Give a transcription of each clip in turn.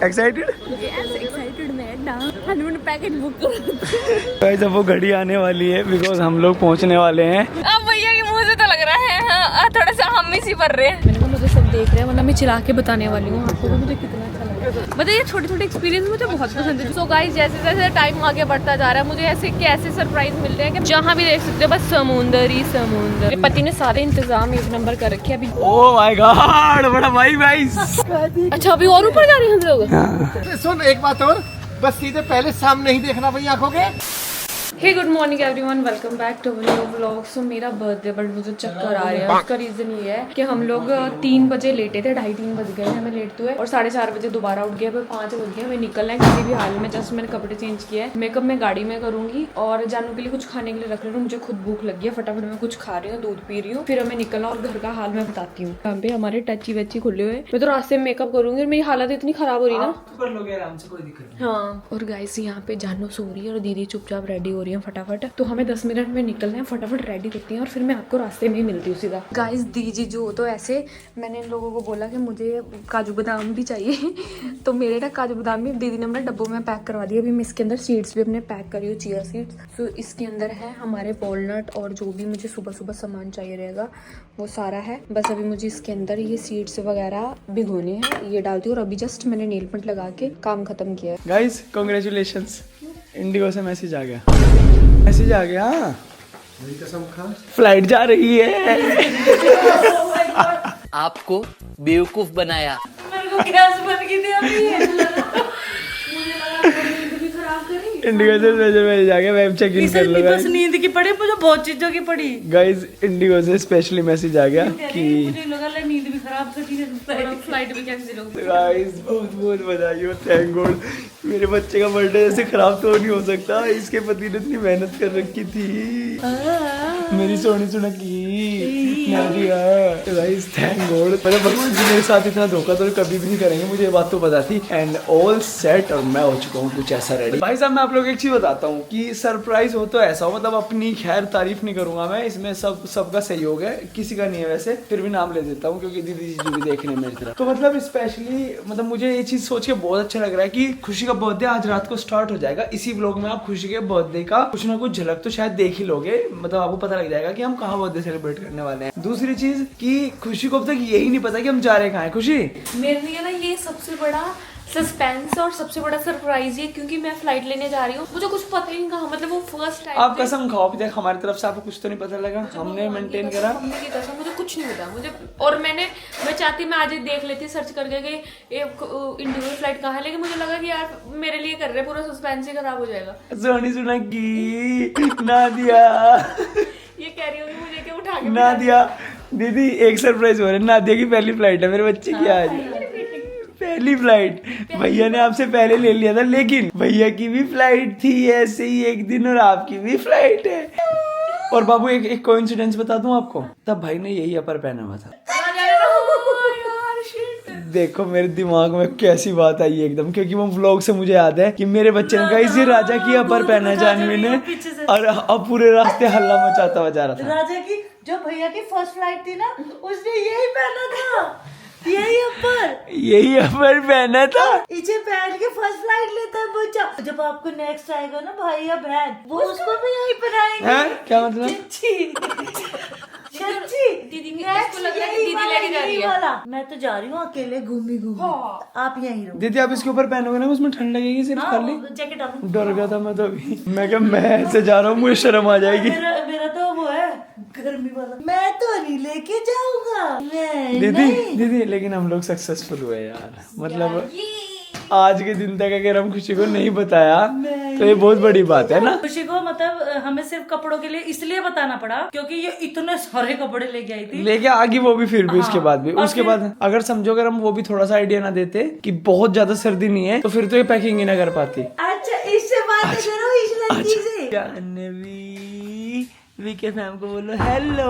Excited? Excited मैं honeymoon package book करो। Guys अब वो घड़ी आने वाली है बिकॉज हम लोग पहुंचने वाले हैं। अब भैया के मुंह से तो लग रहा है हाँ, थोड़ा सा हम ही सी भर रहे हैं। मैंने कहा मुझे सब देख रहे हैं वरना मैं चिल्ला के बताने वाली हूँ आपको मुझे कितना अच्छा लगा। मतलब ये छोटे छोटे एक्सपीरियंस मुझे बहुत पसंद है। सो गाइस जैसे जैसे टाइम आगे बढ़ता जा रहा है मुझे ऐसे कैसे सरप्राइज मिल रहे हैं कि जहाँ भी देख सकते हो बस समुंदर ही समुंदर। मेरे पति ने सारे इंतजाम एक नंबर कर रखे अभी। ओह माय गॉड बड़ा भाई भाई। अच्छा अभी और ऊपर जा रहे हैं हम लोग। सुन एक बात और, बस सीधे पहले सामने ही देखना भाई आंखों के। Hey good morning everyone, welcome back to new vlog. So मेरा बर्थडे बट मुझे चक्कर आ रहे हैं। उसका रीजन ये है कि हम लोग 3 बजे लेटे थे, 2:30-3 बज गए हमें लेटते हुए और 4:30 बजे दोबारा उठ गए। 5 बज गए हमें निकलना है किसी भी हाल में। जस्ट मैंने कपड़े चेंज किया है, मेकअप मैं गाड़ी में करूंगी और जानू के लिए कुछ खाने के लिए रख रही हूँ। मुझे खुद भूख लगी है, फटाफट मैं कुछ खा रही हूँ, दूध पी रही हूँ, फिर हमें निकलना और घर का हाल मैं बताती हूँ। यहाँ पे हमारे टची वच्ची खुले हुए, मैं तो रास्ते में मेकअप करूंगी और मेरी हालत इतनी खराब हो रही है ना। कर लोगे आराम से, कोई दिक्कत नहीं। हाँ और गाइस यहाँ पे जानू सो रही है और दीदी चुपचाप रेडी हो रही है फटाफट। तो हमें 10 मिनट में निकलना है, फटाफट रेडी करती हैं और फिर मैं आपको रास्ते में ही मिलती हूँ सीधा। गाइस दीजी जो तो ऐसे मैंने इन लोगों को बोला कि मुझे काजू बादाम भी चाहिए तो मेरे ना काजू बादाम भी दीदी ने अपने डब्बों में पैक करवा दिया। अभी मैं इसके अंदर सीड्स भी अपने पैक करी हूँ, चिया सीड्स। तो इसके अंदर है हमारे वॉलनट और जो भी मुझे सुबह सुबह सामान चाहिए रहेगा वो सारा है। बस अभी मुझे इसके अंदर ये सीड्स वगैरह भिगोने हैं, ये डालती हूँ और अभी जस्ट मैंने नेल पेंट लगा के काम खत्म किया है। गाइस कांग्रेचुलेशंस, इंडिगो से मैसेज आ गया। मैसेज आ गया, कसम खा फ्लाइट जा रही है। आपको बेवकूफ बनाया। मेरे को गैस बन गई थी अभी। इंडिगो से मैसेज आ गया, वेब चेक इन कर लो। बस नींद की पड़ी, मुझे बहुत चीजों की पड़ी। गाइस इंडिगो से स्पेशली मैसेज आ गया कि मुझे लगा नींद भी खराब कर दी है, फ्लाइट भी कैंसिल हो गई। गाइस बहुत बहुत बधाई हो, थैंक गॉड। मेरे बच्चे का बर्थडे ऐसे खराब तो नहीं हो सकता, इसके पति ने इतनी मेहनत कर रखी थी। मेरी सोनी सुनकी नादिया। गाइस थैंक गॉड, मतलब भगवान जी मेरे साथ इतना धोखा तो कभी भी नहीं करेंगे, मुझे ये बात तो पता थी। एंड ऑल सेट और मैं हो चुका हूँ कुछ ऐसा रेडी। भाई साहब मैं आप लोग एक चीज बताता हूँ कि सरप्राइज हो तो ऐसा हो, मतलब अपनी खैर तारीफ नहीं करूंगा मैं, इसमें सबका सहयोग है, किसी का नहीं है वैसे, फिर भी नाम ले देता हूँ क्योंकि दीदी जी भी देख रहे हैं मेरी तरफ। तो मतलब स्पेशली मतलब मुझे ये चीज सोच के बहुत अच्छा लग रहा है कि खुशी का बर्थडे आज रात को स्टार्ट हो जाएगा। इसी व्लॉग में आप खुशी के बर्थडे का कुछ ना कुछ झलक तो शायद देख ही लोगे, मतलब आपको पता लग जाएगा कि हम कहाँ बर्थडे सेलिब्रेट करने वाले हैं। दूसरी चीज कि खुशी को अब तक यही नहीं पता कि हम जा रहे कहाँ हैं। खुशी मेरे लिए ना ये सबसे बड़ा सस्पेंस और सबसे बड़ा सरप्राइज है क्योंकि मैं फ्लाइट लेने जा रही हूँ, मुझे कुछ पता ही नहीं कहा, मतलब वो फर्स्ट टाइम। आप कसम खाओ अभी तक हमारी तरफ से आपको कुछ तो नहीं पता लगा, हमने मेंटेन करा। की कसम मुझे कुछ नहीं पता मुझे, और मैं चाहती मैं आज देख लेती सर्च करके कि इंडिगो फ्लाइट कहाँ है, लेकिन मुझे लगा कि यार मेरे लिए कर रहे पूरा सस्पेंस ही खराब हो जाएगा। सोनी सुनकी नादिया ये कह रही होगी मुझे क्या उठा के नादिया दीदी एक सरप्राइज हो रहा है, नादिया की पहली फ्लाइट है मेरे बच्चे की आज, पहली फ्लाइट। भैया ने आपसे पहले ले लिया था लेकिन भैया की भी फ्लाइट थी ऐसे ही एक दिन और आपकी भी फ्लाइट है। और बाबू एक कोइंसिडेंस बता दूं आपको, तब भाई ने यही अपर पहना हुआ था। देखो मेरे दिमाग में कैसी बात आई एकदम, क्योंकि वो व्लॉग से मुझे याद है कि मेरे बच्चे ने कहा इसी राजा की अपर पहना है जानवी ने, और अब पूरे रास्ते हल्ला मचाता हुआ जा रहा था। राजा की जो भैया की फर्स्ट फ्लाइट थी ना, उसने यही पहना था, यही अपर पहना था। इसे पहन के फर्स्ट फ्लाइट लेता है बच्चा। जब आपको नेक्स्ट आएगा ना भाई या बहन, वो उसको भी यही पहनाएंगे। क्या मतलब? सच्ची दीदी इसको लग रहा है कि दीदी लेके जा रही है। मैं तो जा रही हूँ अकेले घूमी आप यहीं रहो। दीदी आप इसके ऊपर पहनोगे ना उसमें ठंड लगेगी सिर्फ खाली। जैकेट डालो। डर गया था मैं तो अभी, मैं क्या मैं ऐसे जा रहा हूँ मुझे शर्म आ जाएगी। मेरा तो वो है गर्मी वाला, मैं तो नहीं लेके जाऊंगा। दीदी लेकिन हम लोग सक्सेसफुल हुए यार, मतलब आज के दिन तक अगर हम खुशी को नहीं बताया तो ये बहुत बड़ी बात है ना। खुशी को मतलब हमें सिर्फ कपड़ों के लिए इसलिए बताना पड़ा क्योंकि ये इतने सारे कपड़े लेके आई थी, लेके आगे वो भी फिर भी उसके बाद भी उसके बाद अगर समझो अगर हम वो भी थोड़ा सा आइडिया ना देते कि बहुत ज्यादा सर्दी नहीं है तो फिर तो ये पैकिंग ही ना कर पाती। अच्छा इससे बात करो इस लड़की से। जानवी वीके फैम को बोलो हेलो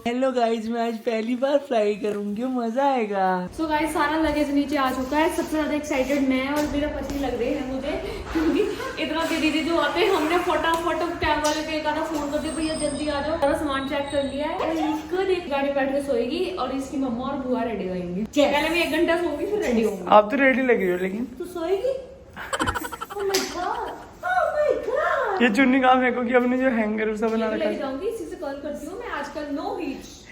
हेलो गाइस, मैं आज पहली बार फ्लाई करूंगी, मजा आएगा। सो गाइस सारा लगेज नीचे आ चुका है। सबसे ज्यादा एक्साइटेड मैं और मेरा पति लग रहे हैं मुझे, क्योंकि इतना दीदी जो आते हैं हमने फटाफट कैब वाले के एक आधा फोन कर दिया, भैया जल्दी आ जाओ। सारा सामान चेक कर लिया है और इसको देख गाड़ी बैठ के सोएगी और इसकी मम्मा और बुआ रेडी होंगी। पहले मैं 1 घंटा सोऊंगी फिर रेडी होंगी। आप तो रेडी लग रही हो, लेकिन तू सोएगी? Oh my God! Oh my God! ये चुन्नी कहाँ फेंकोगी? अपने जो हैंगर सा बना रखा लेके है, जाऊंगी, इसी से कॉल करती हूँ मैं आजकल। No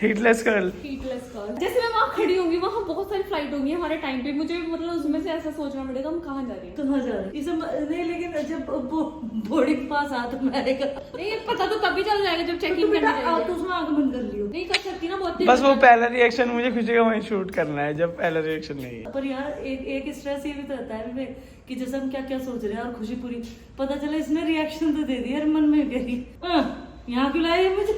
heatless curl. Heatless curl. जैसे मैं वहाँ खड़ी होंगी, वहाँ बहुत सारी फ्लाइट होंगी हमारे टाइम पे, मुझे मतलब उसमें से ऐसा सोचना पड़ेगा हम कहाँ जा रहे हैं। कहाँ जा रहे हैं? इसे नहीं, लेकिन जब बॉडी के पास आ तो मैं नहीं पता तो तभी चल जाएगा जब चेकिंग करने जाएंगे। तो उसमें आगमन कर लियो। नहीं कर सकती ना बहुत। बस वो पहला रिएक्शन मुझे खुशी का वहीं शूट करना है, जब पहला रिएक्शन नहीं है। पर यार एक स्ट्रेस ये भी तो रहता है कि जैसे हम क्या क्या सोच रहे हैं और खुशी पूरी पता चला इसने रिएक्शन तो दे दिया यार, मन में कही यहाँ क्यों लाया मुझे?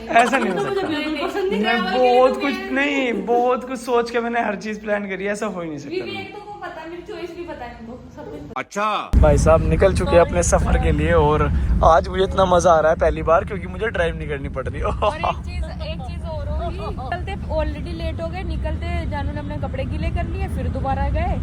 ऐसा नहीं हो मुझे सकता। बिल्कुल पसंद नहीं। मैं बहुत कुछ नहीं, बहुत कुछ सोच के मैंने हर चीज प्लान करी है, ऐसा हो ही नहीं सकता। विवेक तो को पता है, मेरी चॉइस भी पता है इनको सब कुछ। अच्छा भाई साहब निकल चुके हैं अपने सफर के लिए और आज मुझे इतना मजा आ रहा है पहली बार, क्योंकि मुझे ड्राइव नहीं करनी पड़ रही। और एक चीज और होगी, निकलते ऑलरेडी लेट हो गए, निकलते जानू ने अपने कपड़े गीले कर लिए, फिर दोबारा गए,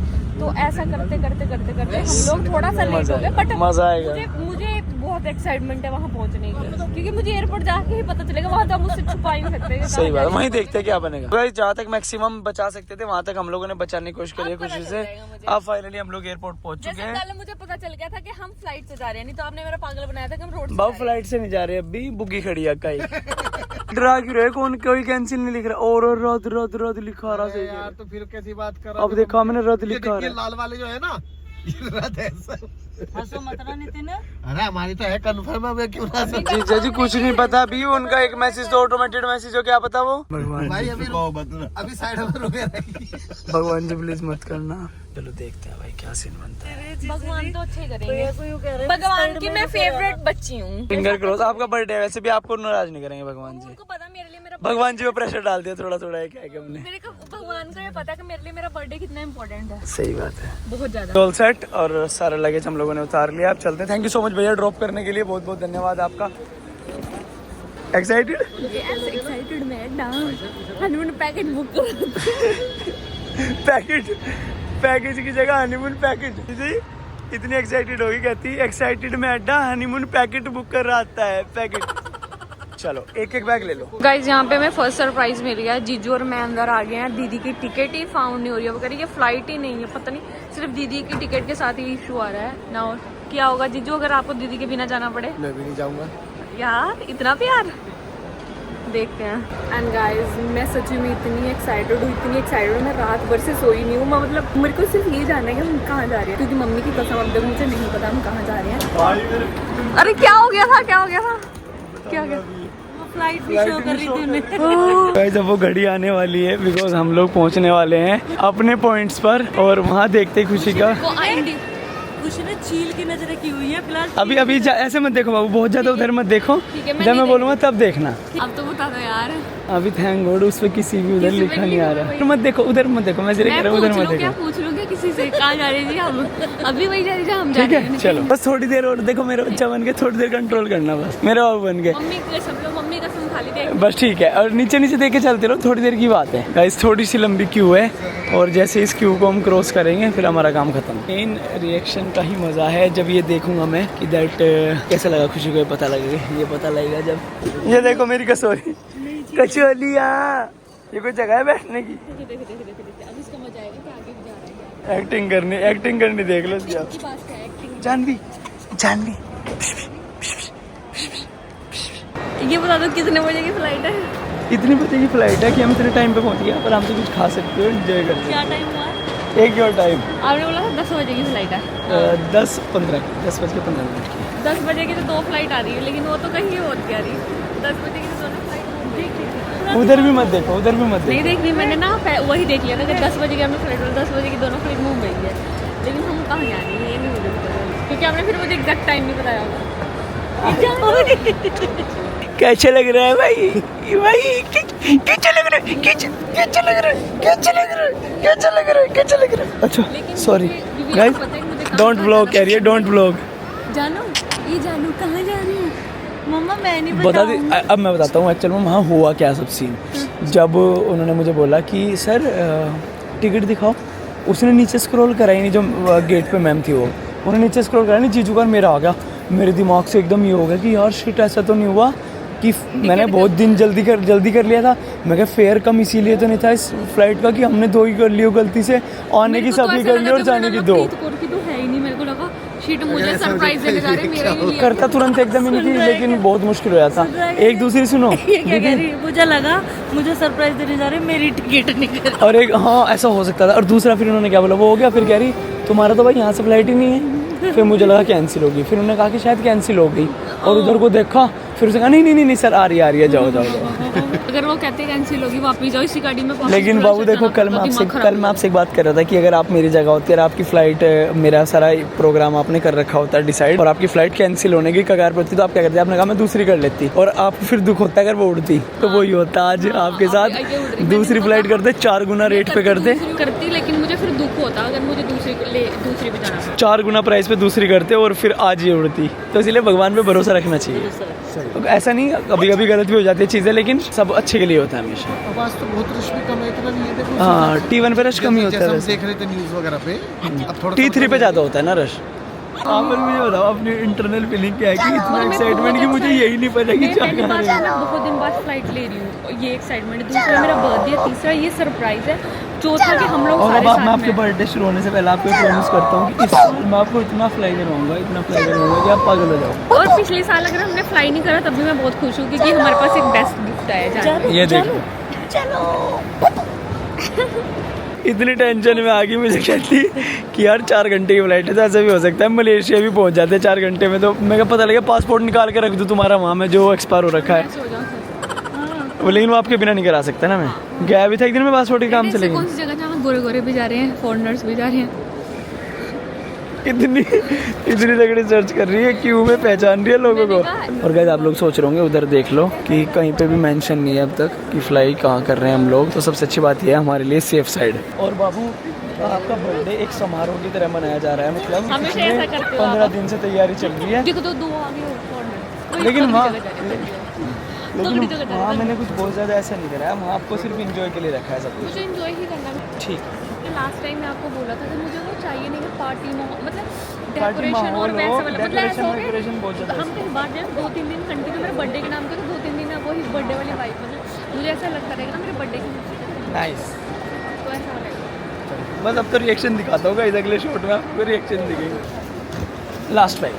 तो ऐसा करते करते करते करते हम लोग थोड़ा सा लेट हो गए। बट मजा आएगा। मुझे बहुत एक्साइटमेंट है वहाँ पहुँचने की, क्योंकि मुझे एयरपोर्ट जाके ही पता चलेगा, वहाँ तो हम उससे छुपा ही नहीं सकते। सही बात है, वहीं देखते हैं क्या बनेगा। भाई जहाँ तक मैक्सिमम बचा सकते थे वहाँ तक हम लोगों ने बचाने की कोशिश करी है खुशी से। अब फाइनली हम लोग एयरपोर्ट पहुँच चुके हैं। कल मुझे पता चल गया था कि हम फ्लाइट से जा रहे हैं, नहीं तो आपने मेरा पागल बनाया था कि हम रोड से बाबू फ्लाइट से नहीं जा रहे, अभी बुगी खड़ी है कहीं। डरा क्यों रहे? कौन कोई कैंसिल नहीं लिख रहा, और रद्द रद्द रद्द लिखा रहा है यार, तो फिर कैसी बात कर रहा? अब देखा मैंने रद्द लिखा ये रहा है। लाल वाले जो है ना, ये रद्द है सब। हंसो मत ना नितिन। अरे हमारी तो है कंफर्म है, मैं क्यों ना सकता? जीजा जी कुछ नहीं पता अभी, उनका एक मैसेज तो ऑटोमेटेड मैसेज हो, क्या पता वो। भगवान भाई अभी साइड में रुके रहिए। भगवान जी प्लीज मत करना। चलो देखते हैं भाई क्या सीन बनता है। भगवान तो अच्छे करेंगे। भगवान की मैं फेवरेट बच्ची हूँ। Finger cross. आपका बर्थडे है, वैसे भी आपको नाराज नहीं करेंगे भगवान जी। उनको पता मेरे लिए मेरा भगवान जी पे प्रेशर डाल दिया थोड़ा थोड़ा है क्या है कि हमने। मेरे को भगवान को ये पता है कि मेरे लिए मेरा बर्थडे कितना इम्पोर्टेंट है। सही बात है। बहुत ज्यादा। ऑल सेट और सारा लगेज हम लोगों ने उतार लिया, अब चलते हैं। थैंक यू सो मच भैया ड्रॉप करने के लिए, बहुत बहुत धन्यवाद आपका। एक्साइटेड? एक्साइटेड मैं हनीमून पैकेज बुक पैकेज की जगह हनीमून पैकेज। जी इतनी एक्साइटेड होगी, कहती एक्साइटेड में अड्डा हनीमून पैकेट बुक कर रहा आता है पैकेट। चलो एक एक बैग ले लो। गाइज यहाँ पे हमें फर्स्ट सरप्राइज मिल गया है, जीजू और मैं अंदर आ गए हैं। दीदी की टिकट ही फाउंड नहीं हो रही है, वो कह रही है फ्लाइट ही नहीं है, पता नहीं सिर्फ दीदी की टिकट के साथ ही इशू आ रहा है ना। और क्या होगा जीजू अगर आपको दीदी के बिना जाना पड़े? मैं भी नहीं जाऊंगा यार इतना प्यार। देखते हैं। एंड गाइज मैं सच्ची में इतनी एक्साइटेड हूँ, मैं रात भर से सोई नहीं हूँ। मैं मतलब मेरे को सिर्फ ये जानना है कि हम कहाँ जा रहे हैं, क्योंकि मम्मी की कसम अब तक मुझे नहीं पता हम कहाँ जा रहे हैं। अरे क्या हो गया था क्या हो गया? फ्लाइट भी शो कर रही थी उन्हें। गाइस अब वो घड़ी आने वाली है, बिकॉज हम लोग पहुंचने वाले हैं अपने पॉइंट्स पर, और वहाँ देखते खुशी का। खुशी ने चील की नजरें की हुई है फिलहाल। अभी ऐसे मत देखो बाबू, बहुत ज्यादा उधर मत देखो, है, मैं जब नहीं मैं बोलूंगा तब देखना। अब तो बता दो यार। अभी थैंक गॉड उस पे किसी भी उधर लिखा नहीं आ रहा। मत देखो उधर मत देखो, मैं जरा कह रहा हूँ उधर मत देखो। पूछ लूं क्या किसी से कहाँ जा रही थी हम? अभी वही जा रही थी हम। ठीक है चलो, बस थोड़ी देर और देखो, मेरा बच्चा बन के थोड़ी देर कंट्रोल करना, बस मेरा बाबू बन के। मम्मी कसम खा ली थी। बस ठीक है, और नीचे देख के चलते रहो, थोड़ी देर की बात है। गाइस थोड़ी सी लंबी क्यू है, और जैसे इस क्यू को हम क्रॉस करेंगे फिर हमारा काम खत्म। मेन रिएक्शन का ही मजा है जब ये देखूंगा मैं कि दैट कैसा लगा खुशी को, पता लगेगा। ये पता लगेगा जब ये देखो मेरी कचौली कचौलिया, ये कोई जगह है बैठने की? अब इसका मजा आएगा कि आगे भी जा रहा है। एक्टिंग करनी देख लो इसकी आप। जानवी ये बता दो कितने बजे की फ्लाइट है? इतनी बजे की फ्लाइट है कि हम इतने टाइम पे पहुंच गए, पर हम तो कुछ खा सकते हो, एंजॉय कर सकते क्या टाइम हुआ? हो। एक योर टाइम आपने बोला था 10 बजे की फ्लाइट है। 10 बज के 15 मिनट की। 10 बजे की तो 2 फ्लाइट आ रही है, लेकिन वो तो कहीं और की आ रही है। 10 बजे की तो दोनों फ्लाइट उधर भी मत देखो नहीं देख ली मैंने ना, वही देख लिया था कि 10 बजे की हमने फ्लाइट, 10 बजे की दोनों फ्लाइट मुंबई है, लेकिन हम कहाँ जा रहे हैं ये नहीं मुझे पता, क्योंकि आपने फिर मुझे एग्जैक्ट टाइम नहीं बताया होगा। कैसा लग रहा है भाई? कैसा लग रहा है? अच्छा sorry guys, don't blog career, don't blog. जानू कहाँ जा रही है? मम्मा मैं नहीं बता दी। अब मैं बताता हूँ एक्चुअल में वहाँ हुआ क्या सब सीन। जब उन्होंने मुझे बोला कि सर टिकट दिखाओ, उसने नीचे स्क्रॉल कराई नहीं, जो गेट पे मैम थी वो, उन्होंने नीचे स्क्रॉल कराई नहीं, जीजू का मेरा आ गया। मेरे दिमाग से एकदम ये हो गया कि यार शिट, ऐसा तो नहीं हुआ कि मैंने बहुत दिन जल्दी कर लिया था। मैं क्या फेयर कम इसीलिए तो नहीं था इस फ्लाइट का कि हमने 2 ही कर ली हो गलती से, आने की सभी कर ली और जाने की 2 तो है ही नहीं। मेरे को लगा शीट मुझे सरप्राइज देने जा रहे, मेरे लिए करता तुरंत एकदम ही नहीं थी, लेकिन बहुत मुश्किल हो जाता। एक दूसरी सुनो, ये क्या कह रही है? मुझे लगा मुझे सरप्राइज देने जा रहे, मेरी टिकट नहीं कर। और एक हाँ ऐसा हो सकता था। और दूसरा फिर उन्होंने क्या बोला, वो हो गया, फिर कह रही तुम्हारा तो भाई यहाँ से फ्लाइट ही नहीं है। फिर मुझे लगा कैंसिल होगी, फिर उन्होंने कहा कि शायद कैंसिल हो गई, और उधर को देखा, फिर उसने कहा नहीं सर आ रही है, जाओ। अगर वो कहते कैंसिल होगी वापस जाओ इसी गाड़ी में। लेकिन बाबू देखो, कल मैं आपसे एक बात कर रहा था कि अगर आप मेरी जगह होती और आपकी फ्लाइट, मेरा सारा प्रोग्राम आपने कर रखा होता डिसाइड, और आपकी फ्लाइट कैंसिल होने की कगार पर थी, तो आप क्या करते? आपने कहा मैं दूसरी कर लेती, और आपको फिर दुख होता अगर वो उड़ती, तो वही होता आज आपके साथ। दूसरी फ्लाइट करते 4 गुना रेट पे करती, लेकिन मुझे फिर दुख होता अगर मुझे दूसरी पे जाना, 4 गुना प्राइस पे दूसरी करते और फिर आज ये उड़ती। तो इसलिए भगवान पे भरोसा रखना चाहिए। ऐसा नहीं, कभी कभी गलत भी हो जाती है चीज़ें, लेकिन सब अच्छे के लिए होता है हमेशा। अब आज तो बहुत रश भी कम है, इतना नहीं है। देखो हाँ, T1 पे रश कम ही होता है। हम देख रहे थे न्यूज़ वगैरह पे, अब थोड़ा T3 पे ज़्यादा होता है ना रश। आप मुझे बताओ अपनी इंटरनल फीलिंग क्या है कि इतना एक्साइटमेंट कि मुझे यही नहीं पता कि क्या कर रहे हैं। बहुत दिन बाद फ्लाइट ले रही हूँ, ये एक्साइटमेंट। दूसरा मेरा बर्थडे है, तीसरा ये सरप्राइज है, चौथा कि हम लोग और सारे अब मैं साथ आपके में। बर्थडे शुरू होने से पहले आपको प्रॉमिस करता हूँ कि इस साल मैं आपको इतना फ्लाई करवाऊंगा कि आप पागल हो जाओ। और पिछले साल अगर हमने फ्लाई नहीं करा तब भी मैं बहुत खुश हूँ, क्योंकि हमारे पास एक बेस्ट गिफ्ट आया जाने। ये देखो, इतनी टेंशन में आ गई, मुझे कहती कि यार 4 घंटे की फ्लाइट है, तो ऐसा भी हो सकता है मलेशिया भी पहुंच जाते हैं 4 घंटे में। तो मैं पता लगे पासपोर्ट निकाल के रख दूँ तुम्हारा वहाँ में जो एक्सपायर हो रखा है वो, लेकिन वो आपके बिना नहीं करा सकता ना। मैं गया भी था एक दिन में पासपोर्ट के काम से, लेकिन कौन सी जगह जहाँ गोरे गोरे भी जा रहे हैं, फॉरेनर्स भी जा रहे हैं। इतनी तगड़ी सर्च कर रही है, क्यों में पहचान रही है लोगों को। और गाइस आप लोग सोच रहे होंगे उधर देख लो कि कहीं पे भी मेंशन नहीं है अब तक कि फ्लाई कहाँ कर रहे हैं हम लोग। तो सबसे अच्छी बात यह है हमारे लिए सेफ साइड। और बाबू आपका बर्थडे एक समारोह की तरह मनाया जा रहा है, मतलब हमेशा ऐसा करते हो 15 दिन से तैयारी चल रही है। देखो तो 2 आ गए फॉरेनर, लेकिन वहाँ मैंने कुछ बहुत ज़्यादा ऐसा नहीं करा है, वहाँ आपको सिर्फ इंजॉय के लिए रखा है सब कुछ। मुझे एंजॉय ही करना है। ठीक, लास्ट टाइम मैं आपको बोला था कि मुझे वो चाहिए नहीं, पार्टी मतलब पार्टी डेकोरेशन और माहौल वैसा हो, वाला, मतलब ऐसा हो डेकोरेशन बहुत ज़्यादा। हम कहीं बाहर जाए 2-3 दिन कंटिन्यू मेरे बर्थडे के नाम पे, तो 2-3 दिन वो बर्थडे वाली वाइफ, मतलब मुझे ऐसा लगता रहेगा ना मेरे बर्थडे की नाइस। तो ऐसा रहेगा। बस अब तो रिएक्शन दिखाता होगा, इस अगले शॉट में आपको रिएक्शन दिखेगा। लास्ट टाइम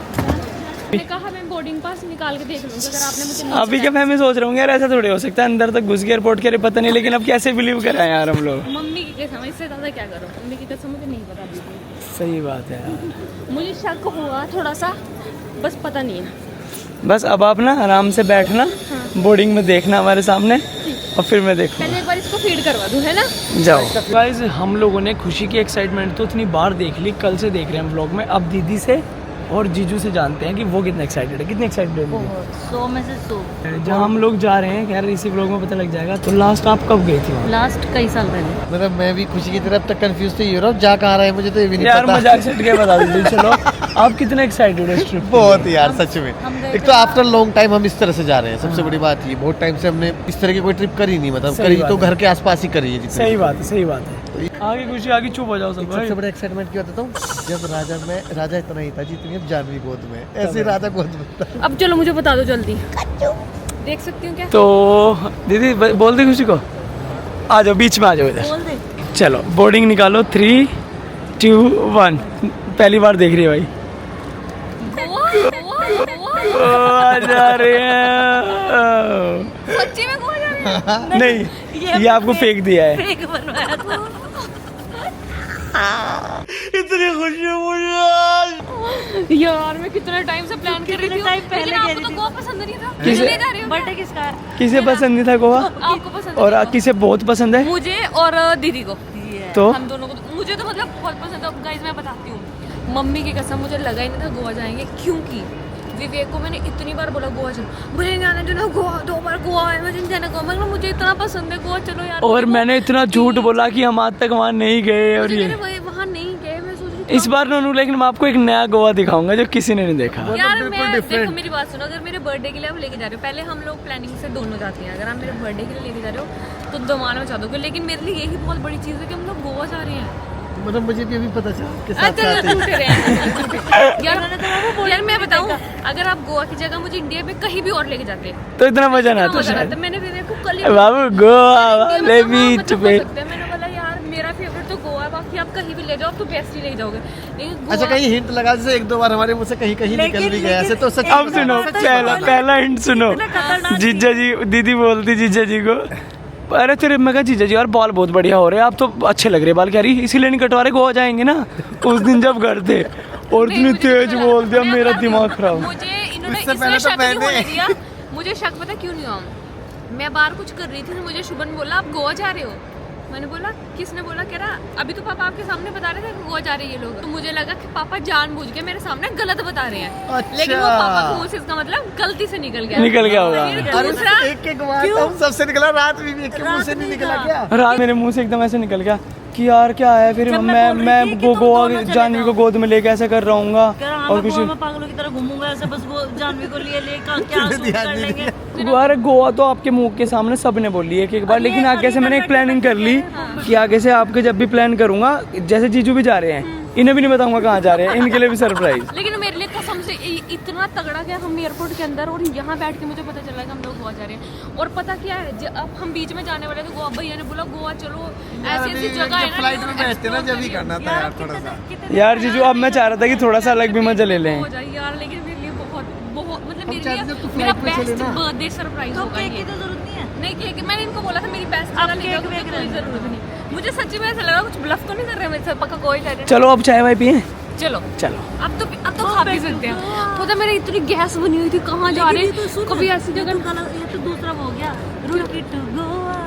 मैंने कहा मैं बोर्डिंग पास निकाल के देख लूँगा, अगर आपने मुझे नहीं अभी क्या मैं सोच रहा हूँ यार, ऐसा थोड़ी हो सकता है, अंदर तक घुस गया एयरपोर्ट के लिए पता नहीं, लेकिन अब कैसे बिलीव कराएं यार हम लोग। मम्मी की कसम, इससे ज़्यादा क्या करो, मम्मी की कसम मुझे नहीं पता दीदी, सही बात है यार। मुझे शक हुआ थोड़ा सा, बस पता नहीं है। बस अब आप ना आराम से बैठना, बोर्डिंग में देखना हमारे सामने, और फिर मैं देखूँ। पहले एक बार इसको फीड करवा दूँ, है ना? जाओ गाइस, हम लोगों ने खुशी की एक्साइटमेंट तो इतनी बार देख ली, कल से देख रहे हैं हम व्लॉग में। अब दीदी से और जीजू से जानते हैं कि वो कितने एक्साइटेड है, कितने एक्साइटेड है। 100 में से 100। जहाँ हम लोग जा रहे हैं, खैर इसी व्लॉग में पता लग जाएगा। तो लास्ट आप कब गई थी वहाँ? लास्ट कई साल पहले। मतलब मैं भी खुशी की तरफ तक कंफ्यूज तो ये रहा हूँ, जा कहाँ रहा है मुझे तो ये भी नहीं यार पता। मजाक से के बता दीजिए। चलो आप कितने एक्साइटेड हो इस ट्रिप? बहुत यार सच में। एक तो आफ्टर लॉन्ग टाइम हम इस तरह से जा रहे हैं, सबसे बड़ी बात ये, बहुत टाइम से हमने इस तरह की कोई ट्रिप करी नहीं, मतलब सही करी बात तो है। घर के आसपास ही करी है जितनी। सही बात है, सही बात है। आगे खुशी, आगे चुप हो जाओ सब भाई। सबसे बड़ा एक्साइटमेंट क्या बताता हूँ, जब राजा इतना ही था जितनी अब जानवी गोद में, ऐसे राजा गोद में था। अब चलो मुझे बता दो जल्दी, देख सकती हूँ क्या? तो दीदी बोल दे खुशी को, आ जाओ बीच में, आ जाओ इधर। बोल दे। चलो बोर्डिंग निकालो, 3, 2, 1। पहली बार देख रही है भाई। गोवा जा रहे हैं। सच्ची में गोवा जा रहे हैं? नहीं, ये आपको फेक दिया है। फेक बनवाया था। इतनी खुशी मुझे यार मैं कितने टाइम से प्लान कर रही थी, टाइम पहले लेकिन कह आपको रही तो थी। गोवा पसंद नहीं था। किसे? ले जा रही हो बर्थडे किसका है? किसे पसंद नहीं था गोवा? आपको पसंद और है? किसे बहुत पसंद है? मुझे और दीदी को, तो हम दोनों को। मुझे तो मतलब बहुत पसंद है। गाइस मैं बताती हूँ, मम्मी की कसम मुझे लगा ही नहीं था गोवा जाएंगे, क्योंकि विवेक को मैंने इतनी बार बोला गोवा चलो, मुझे जाना जो ना गोवा, 2 बार गोवा है, मुझे जाना गोवा, मतलब मुझे इतना पसंद है गोवा, चलो यार। और मैंने इतना झूठ बोला कि हम आज तक वहाँ नहीं गए, और ये वहाँ नहीं गए। मैं सोच रही इस बार नोनू लेकिन मैं आपको एक नया गोवा दिखाऊंगा जो किसी ने नहीं देखा। यार मैं देखो मेरी बात सुनो, अगर मेरे बर्थडे के लिए आप लेके जा रहे हो, पहले हम लोग प्लानिंग से दोनों जाते हैं, अगर आप मेरे बर्थडे के लिए लेके जा रहे हो तो दमाना मचा दोगे, लेकिन मेरे लिए यही बहुत बड़ी चीज़ है कि हम लोग गोवा जा रहे हैं। मतलब मुझे भी अभी पता चला आपके साथ अच्छा साथ ही। झूठे रहे यार मैं बताऊं, अगर आप गोवा की जगह मुझे इंडिया में कहीं भी और लेके जाते तो इतना मजा ना आता मजा शायद। आता। मैंने फिर को कल ही बाबू गोवा इंडिया में वाले कहाँ बीच मतलब पे। हो सकते हैं? मैंने बोला यार मेरा फेवरेट तो गोवा है, बाकी आप कहीं भी ले जाओ तो बेस्ट ही ले जाओगे, लेकिन अच्छा गोवा कहीं हिंट लगा, जैसे एक दो बार हमारे मुंह से कहीं कहीं निकल भी गया ऐसे, तो सच अब सुनो, पहला हिंट सुनो। जीजा जी, दीदी बोलती जीजा जी को, अरे तेरे मैं कहा जीजा जी यार बाल बहुत बढ़िया हो रहे हैं, आप तो अच्छे लग रहे बाल, कह रही इसीलिए नहीं कटवा रहे, गोवा जाएंगे ना। उस दिन जब घर थे और इतनी तेज बोल दिया, मेरा दिमाग खराब। मुझे इन्होंने इससे इसमें पहले तो शक नहीं मैंने- होने दिया। मुझे शक पता क्यों नहीं हुआ, मैं बाहर कुछ कर रही थी तो मुझे शुभन बोला आप गोवा जा रहे हो। मैंने बोला किसने बोला, कह रहा अभी तो पापा आपके सामने बता रहे थे कि गोवा जा रहे हैं ये लोग। तो मुझे लगा कि पापा जानबूझ के मेरे सामने गलत बता रहे हैं, अच्छा। लेकिन वो पापा के मुंह से इसका मतलब गलती से निकल गया। निकल गया होगा। फिर अरे दूसरा एक के गुआ तो सबसे निकला, रात में भी एक के मुंह से नहीं निकला क्या? रात मेरे मुंह से एकदम ऐसे निकल गया कि यार क्या है, फिर मैं गोवा जानवी को गोद में लेके ऐसे कर रहूंगा और कुछ। मैं पागलों की तरह घूमूंगा ऐसे, बस वो जानवी को लिए क्या सूट कर लेंगे। अरे गोवा तो आपके मुंह के सामने सबने बोली है एक बार, लेकिन आगे से मैंने एक प्लानिंग कर ली कि आगे से आपके जब भी प्लान करूंगा, जैसे जीजू भी जा रहे हैं, इन्हें भी नहीं बताऊंगा कहाँ जा रहे हैं, इनके लिए भी सरप्राइज। लेकिन मेरे लिए कसम से इतना तगड़ा गया, हम एयरपोर्ट के अंदर और यहाँ बैठ के मुझे पता चला कि हम लोग गोवा जा रहे हैं। और पता क्या है, अब हम बीच में जाने वाले थे, गोवा भैया ने बोला गोवा चलो, ऐसी ऐसी जगह है ना फ्लाइट में बैठते ना जब ही करना था यार थोड़ा सा। यार जीजू अब मैं चाह रहा था कि थोड़ा सा अलग भी मजा ले लें। हो जाए यार, लेकिन मेरे लिए बहुत बहुत मतलब मेरे चाहते लिए थे तो मेरा flight में चले बेस्ट ना। बर्थडे सरप्राइज तो होगा केक ये। की तो जरूरत नहीं है। नहीं केक मैंने इनको बोला था मेरी बेस्ट अब वाला ले केक जाओ, वेक कोई रहने जरूरत नहीं। मुझे सच्ची में ऐसा लगा कुछ ब्लफ तो नहीं कर रहे मेरे साथ, पक्का कोई ले चलो अब चाय वाय पिए। चलो चलो अब तो खा पी सकते हैं। पता मेरी इतनी गैस बनी हुई थी, कहाँ जा रहे हैं, कभी ऐसी जगह। ये तो दूसरा हो गया, रूट टू गोवा।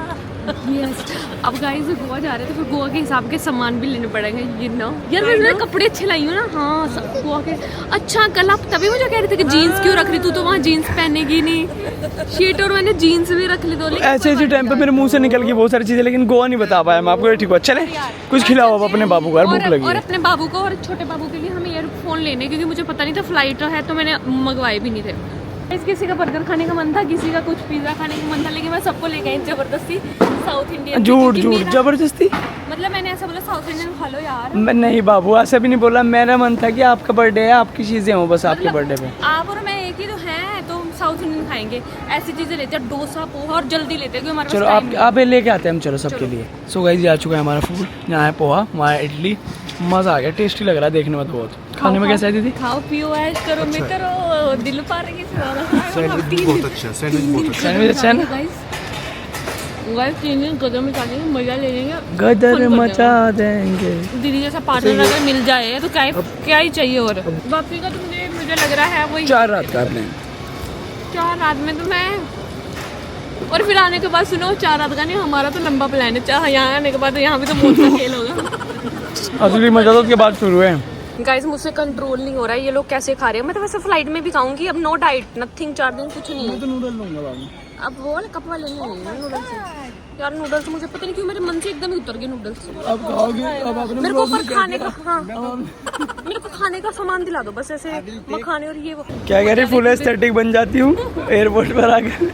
Yes. अब गाइस गोवा जा रहे थे, फिर गोवा के हिसाब के सामान भी लेने पड़ेंगे, you know। यार मैं कपड़े अच्छे लाई हूँ ना, हाँ सब गोवा के। अच्छा कल आप तभी मुझे कह रहे थे कि जीन्स क्यों रख रही, तू तो वहाँ जीन्स पहनेगी नहीं। शीट और मैंने जीन्स भी रख ली, दो ऐसे ऐसे टाइम पे मेरे मुंह से निकल गई बहुत सारी चीजें, लेकिन गोवा नहीं बता पाया मैं आपको। ठीक हुआ, चले कुछ खिलाओ अब अपने बाबू को, यार भूख लगी और है। अपने बाबू को और छोटे बाबू के लिए हमें ईयरफोन लेने, क्योंकि मुझे पता नहीं था फ्लाइट है, तो मैंने मंगवाए भी नहीं थे। किसी का बर्गर खाने का मन था, किसी का कुछ पिज्जा खाने का मन था, लेकिन मैं सबको लेके आई जबरदस्ती साउथ इंडियन। झूठ झूठ जबरदस्ती, मतलब मैंने ऐसा बोला साउथ इंडियन खा लो यार। मैं नहीं बाबू ऐसा भी नहीं बोला, मेरा मन था कि आपका बर्थडे है, आपकी चीजें हो बस आपके बर्थडे पे। आप और मैं एक ही तो हैं, तो हम साउथ इंडियन खाएंगे, ऐसी चीजें लेते हैं, डोसा पोहा, और जल्दी लेते हैं क्योंकि हमारे चलो पास आप लेके आते हैं हम, चलो सबके लिए। सो गाइस ये आ चुका है हमारा फूड, यहाँ है पोहा, वहाँ है इडली, मजा आ गया, टेस्टी लग रहा है देखने में तो बहुत। खाने में कैसा है दीदी? खाओ पियो ऐश करो मित्रों, दिल पा रही है सैंडविच बहुत अच्छा है, सैंडविच बहुत अच्छा सैंडविच अच्छा है ना? गाइस 3 दिन गदर में जाने मजा ले लेंगे, गदर फन कर मचा देंगे। दीदी जैसा पार्टनर अगर मिल जाए तो क्या ही चाहिए। और वापसी का तो मुझे लग रहा है वही 4 रात का प्लान। 4 रात में तो मैं, और फिर आने के बाद सुनो 4 रात का नहीं, हमारा तो लंबा प्लान है। चाहे यहाँ आने के बाद यहाँ भी तो बहुत सा खेल होगा। असली मजा तो उसके बाद शुरू है। गाइस मुझसे कंट्रोल नहीं हो रहा है, ये लोग कैसे खा रहे हैं। मैं तो वैसे फ्लाइट में भी खाऊंगी, अब नो डाइट नथिंग, 4 दिन कुछ नहीं है। तो नूडल लूंगा बाबू। अब वो वाले कप वाले नहीं है नूडल्स। यार नूडल्स मुझे पता नहीं क्यों मेरे मन से एकदम ही उतर गए नूडल्स। अब खाओगे, अब आपने मेरे को पर खाने का, हाँ मेरे को खाने का सामान दिला दो बस, ऐसे मखाने और ये वो। क्या कह रही, फुल एस्थेटिक बन जाती हूँ एयरपोर्ट पर आकर,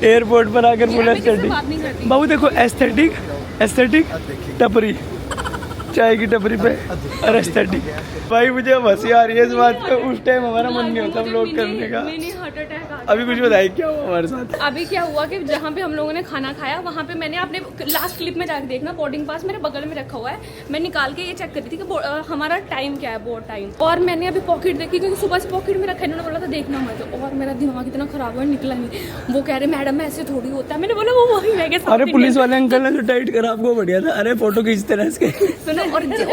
एयरपोर्ट पर आकर फुल मैं किससे एस्थेटिक। बात नहीं करती। बाबू देखो एस्थेटिक, एस्थेटिक टपरी, चाय की टपरी पे, और एस्थेटिक। भाई मुझे हंसी आ रही है इस बात पे, उस टाइम हमारा मन नहीं होता व्लॉग करने का। मिनी हार्ट अटैक आ अभी कुछ बताइए क्या हुआ हमारे साथ? अभी क्या हुआ कि जहाँ पे हम लोगों ने खाना खाया, वहाँ पे मैंने अपने लास्ट क्लिप में जाके देखना, बोर्डिंग पास मेरे बगल में रखा हुआ है, मैं निकाल के ये चेक कर रही थी कि हमारा टाइम क्या है, बोर्ड टाइम। और मैंने अभी पॉकेट देखी, क्योंकि सुबह से पॉकेट में रखा, इन्होंने बोला था देखना मत, और मेरा दिमाग इतना खराब हुआ, निकला नहीं। वो कह रहे मैडम ऐसे थोड़ी होता है, मैंने बोला वो वही रह गया। अरे पुलिस वाले अंकल ने जो टाइट करा आपको बढ़िया था, अरे फोटो खींचते रहे इसके। सुनो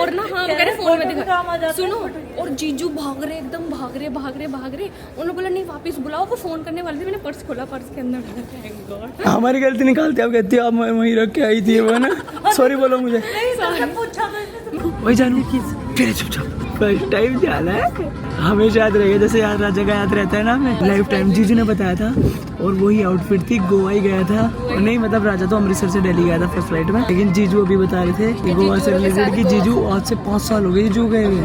और ना, हाँ कह रहे फोन में दिखा, सुनो, और जीजू भाग रहे, एकदम भाग रहे। उन्होंने बोला नहीं वापस बुलाओ, वो फोन करने वाले थे, मैंने पर्स खोला, पर्स के अंदर हमारी गलती निकालते, आप कहती आप वहीं रख के आई थी वो ना, सॉरी बोलो मुझे। पूछा वही जानू फिर चुपचाप फर्स्ट टाइम जाना है, हमेशा याद रहेगा। जैसे यार राजा का याद रहता है ना हमें, लाइफ टाइम। जीजू ने बताया था और वही आउटफिट थी। गोवा ही गया था, और नहीं मतलब राजा तो अमृतसर से दिल्ली गया था फर्स्ट फ्लाइट में, लेकिन जीजू अभी बता रहे थे कि गोवा से रिलेटेड कि जीजू आज से 5 साल हो गए जीजू गए हुए,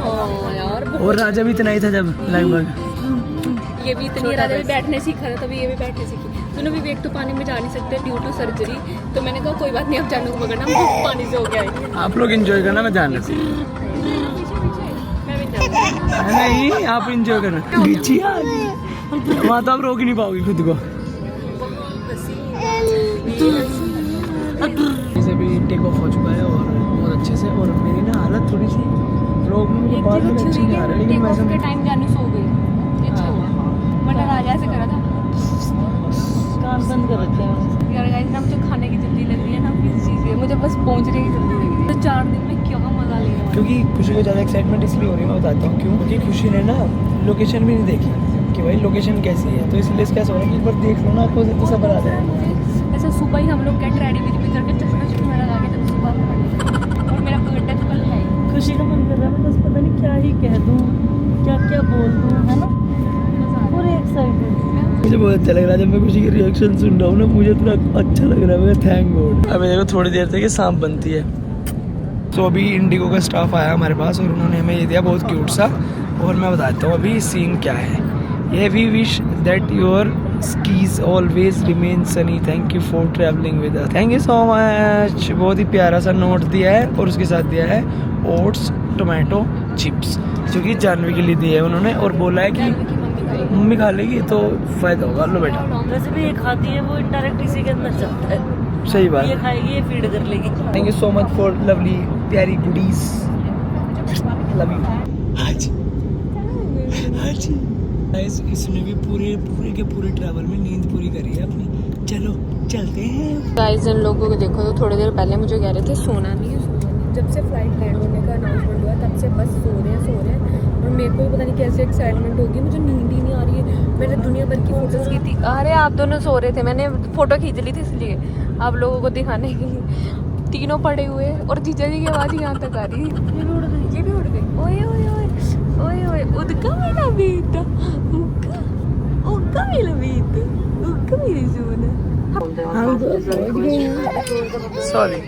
और राजा भी इतना ही था जब लगभग। ये भी इतनी राजा भी बैठने सीखा था, तभी ये भी बैठने सीखी। दोनों विवेक तो पानी में जा नहीं सकते ड्यू टू सर्जरी, तो मैंने कहा कोई बात नहीं, अब जानू को पकड़ना, हम पानी से हो गया है। आप लोग एंजॉय करना, मैं जाना सी नहीं, आप एंजॉय करना। नीचे आ गई वहाँ तो आप रोक ही नहीं पाओगी खुद को। जैसे भी टेक ऑफ हो चुका है और बहुत अच्छे से, और मेरी ना हालत थोड़ी सी रोक में बाद में अच्छी नहीं आ रही, लेकिन मैं के टाइम जानू सो गई, वरना राजा ऐसे करा था। कान बंद कर रखे हैं यार गाइस ना मुझे खाने की जल्दी लग रही है ना किसी चीज़ की, मुझे बस पहुंचने की जल्दी लग रही है। तो 4 दिन में क्या मजा ले रहा है। क्योंकि खुशी को ज़्यादा एक्साइटमेंट इसलिए हो रही है, मैं बताता हूँ क्यों। क्योंकि खुशी ने ना लोकेशन भी नहीं देखी कि भाई लोकेशन कैसी है, तो इसलिए क्या हो रहा है कि एक बार देख लो ना आपको तो सब आ जाए। ऐसा सुबह ही हम लोग गेट रेडी भी करके चश्मा लगा के जब सुबह, और मेरा बर्थडे तो कल है। खुशी का मन कर रहा है, बस पता नहीं क्या ही कह दूँ, क्या क्या बोल दूँ, है ना। पूरे एक्साइटेड मुझे बहुत अच्छा लग रहा है जब मैं खुशी की रिएक्शन सुन रहा हूँ ना, मुझे थोड़ा अच्छा लग रहा है। Thank God. अभी देखो थोड़ी देर तक ये सांप बनती है। तो अभी इंडिगो का स्टाफ आया हमारे पास और उन्होंने हमें ये दिया बहुत क्यूट सा, और मैं बताता हूँ अभी सीन क्या है। ये we wish that your skis always remain sunny, thank you for traveling with us, thank you so much। बहुत ही प्यारा सा नोट दिया है, और उसके साथ दिया है ओट्स टोमेटो चिप्स, जो कि जानवी के लिए दिया है उन्होंने, और बोला है कि मम्मी खा लेगी तो फायदा होगा। लो बेटा, वैसे भी ये खाती है, वो इनडायरेक्ट इसी के अंदर चलता है। सही बात। ये खाएगी, ये फीड कर लेगी। Thank you so much for lovely प्यारी गुडीज, लव यू। आज गाइस इसने भी पूरे के पूरे ट्रैवल में नींद पूरी करी है अपनी। चलो चलते हैं। गाइस इन लोगों को देखो, तो थोड़ी देर पहले मुझे कह रहे थे सोना नहीं है, सोना नहीं। जब से फ्लाइट लैंड होने का अनाउंसमेंट हुआ तब से बस सो रहे हैं, और मेरे को भी पता नहीं कैसे एक्साइटमेंट होगी, मुझे नींद ही नहीं आ रही है। मैंने दुनिया भर की फोटोज की थी। अरे आप दोनों सो रहे थे, मैंने फोटो खींच ली थी इसलिए आप लोगों को दिखाने के लिए। तीनों पड़े हुए, और जीजा जी की आवाज़ यहाँ तक आ रही है। ये भी उड़ गई। ओए ओए ओए ओए ओए, उदका मेरा बेटा, उदका मेरा बेटा, उदका मेरी सोना। सॉरी।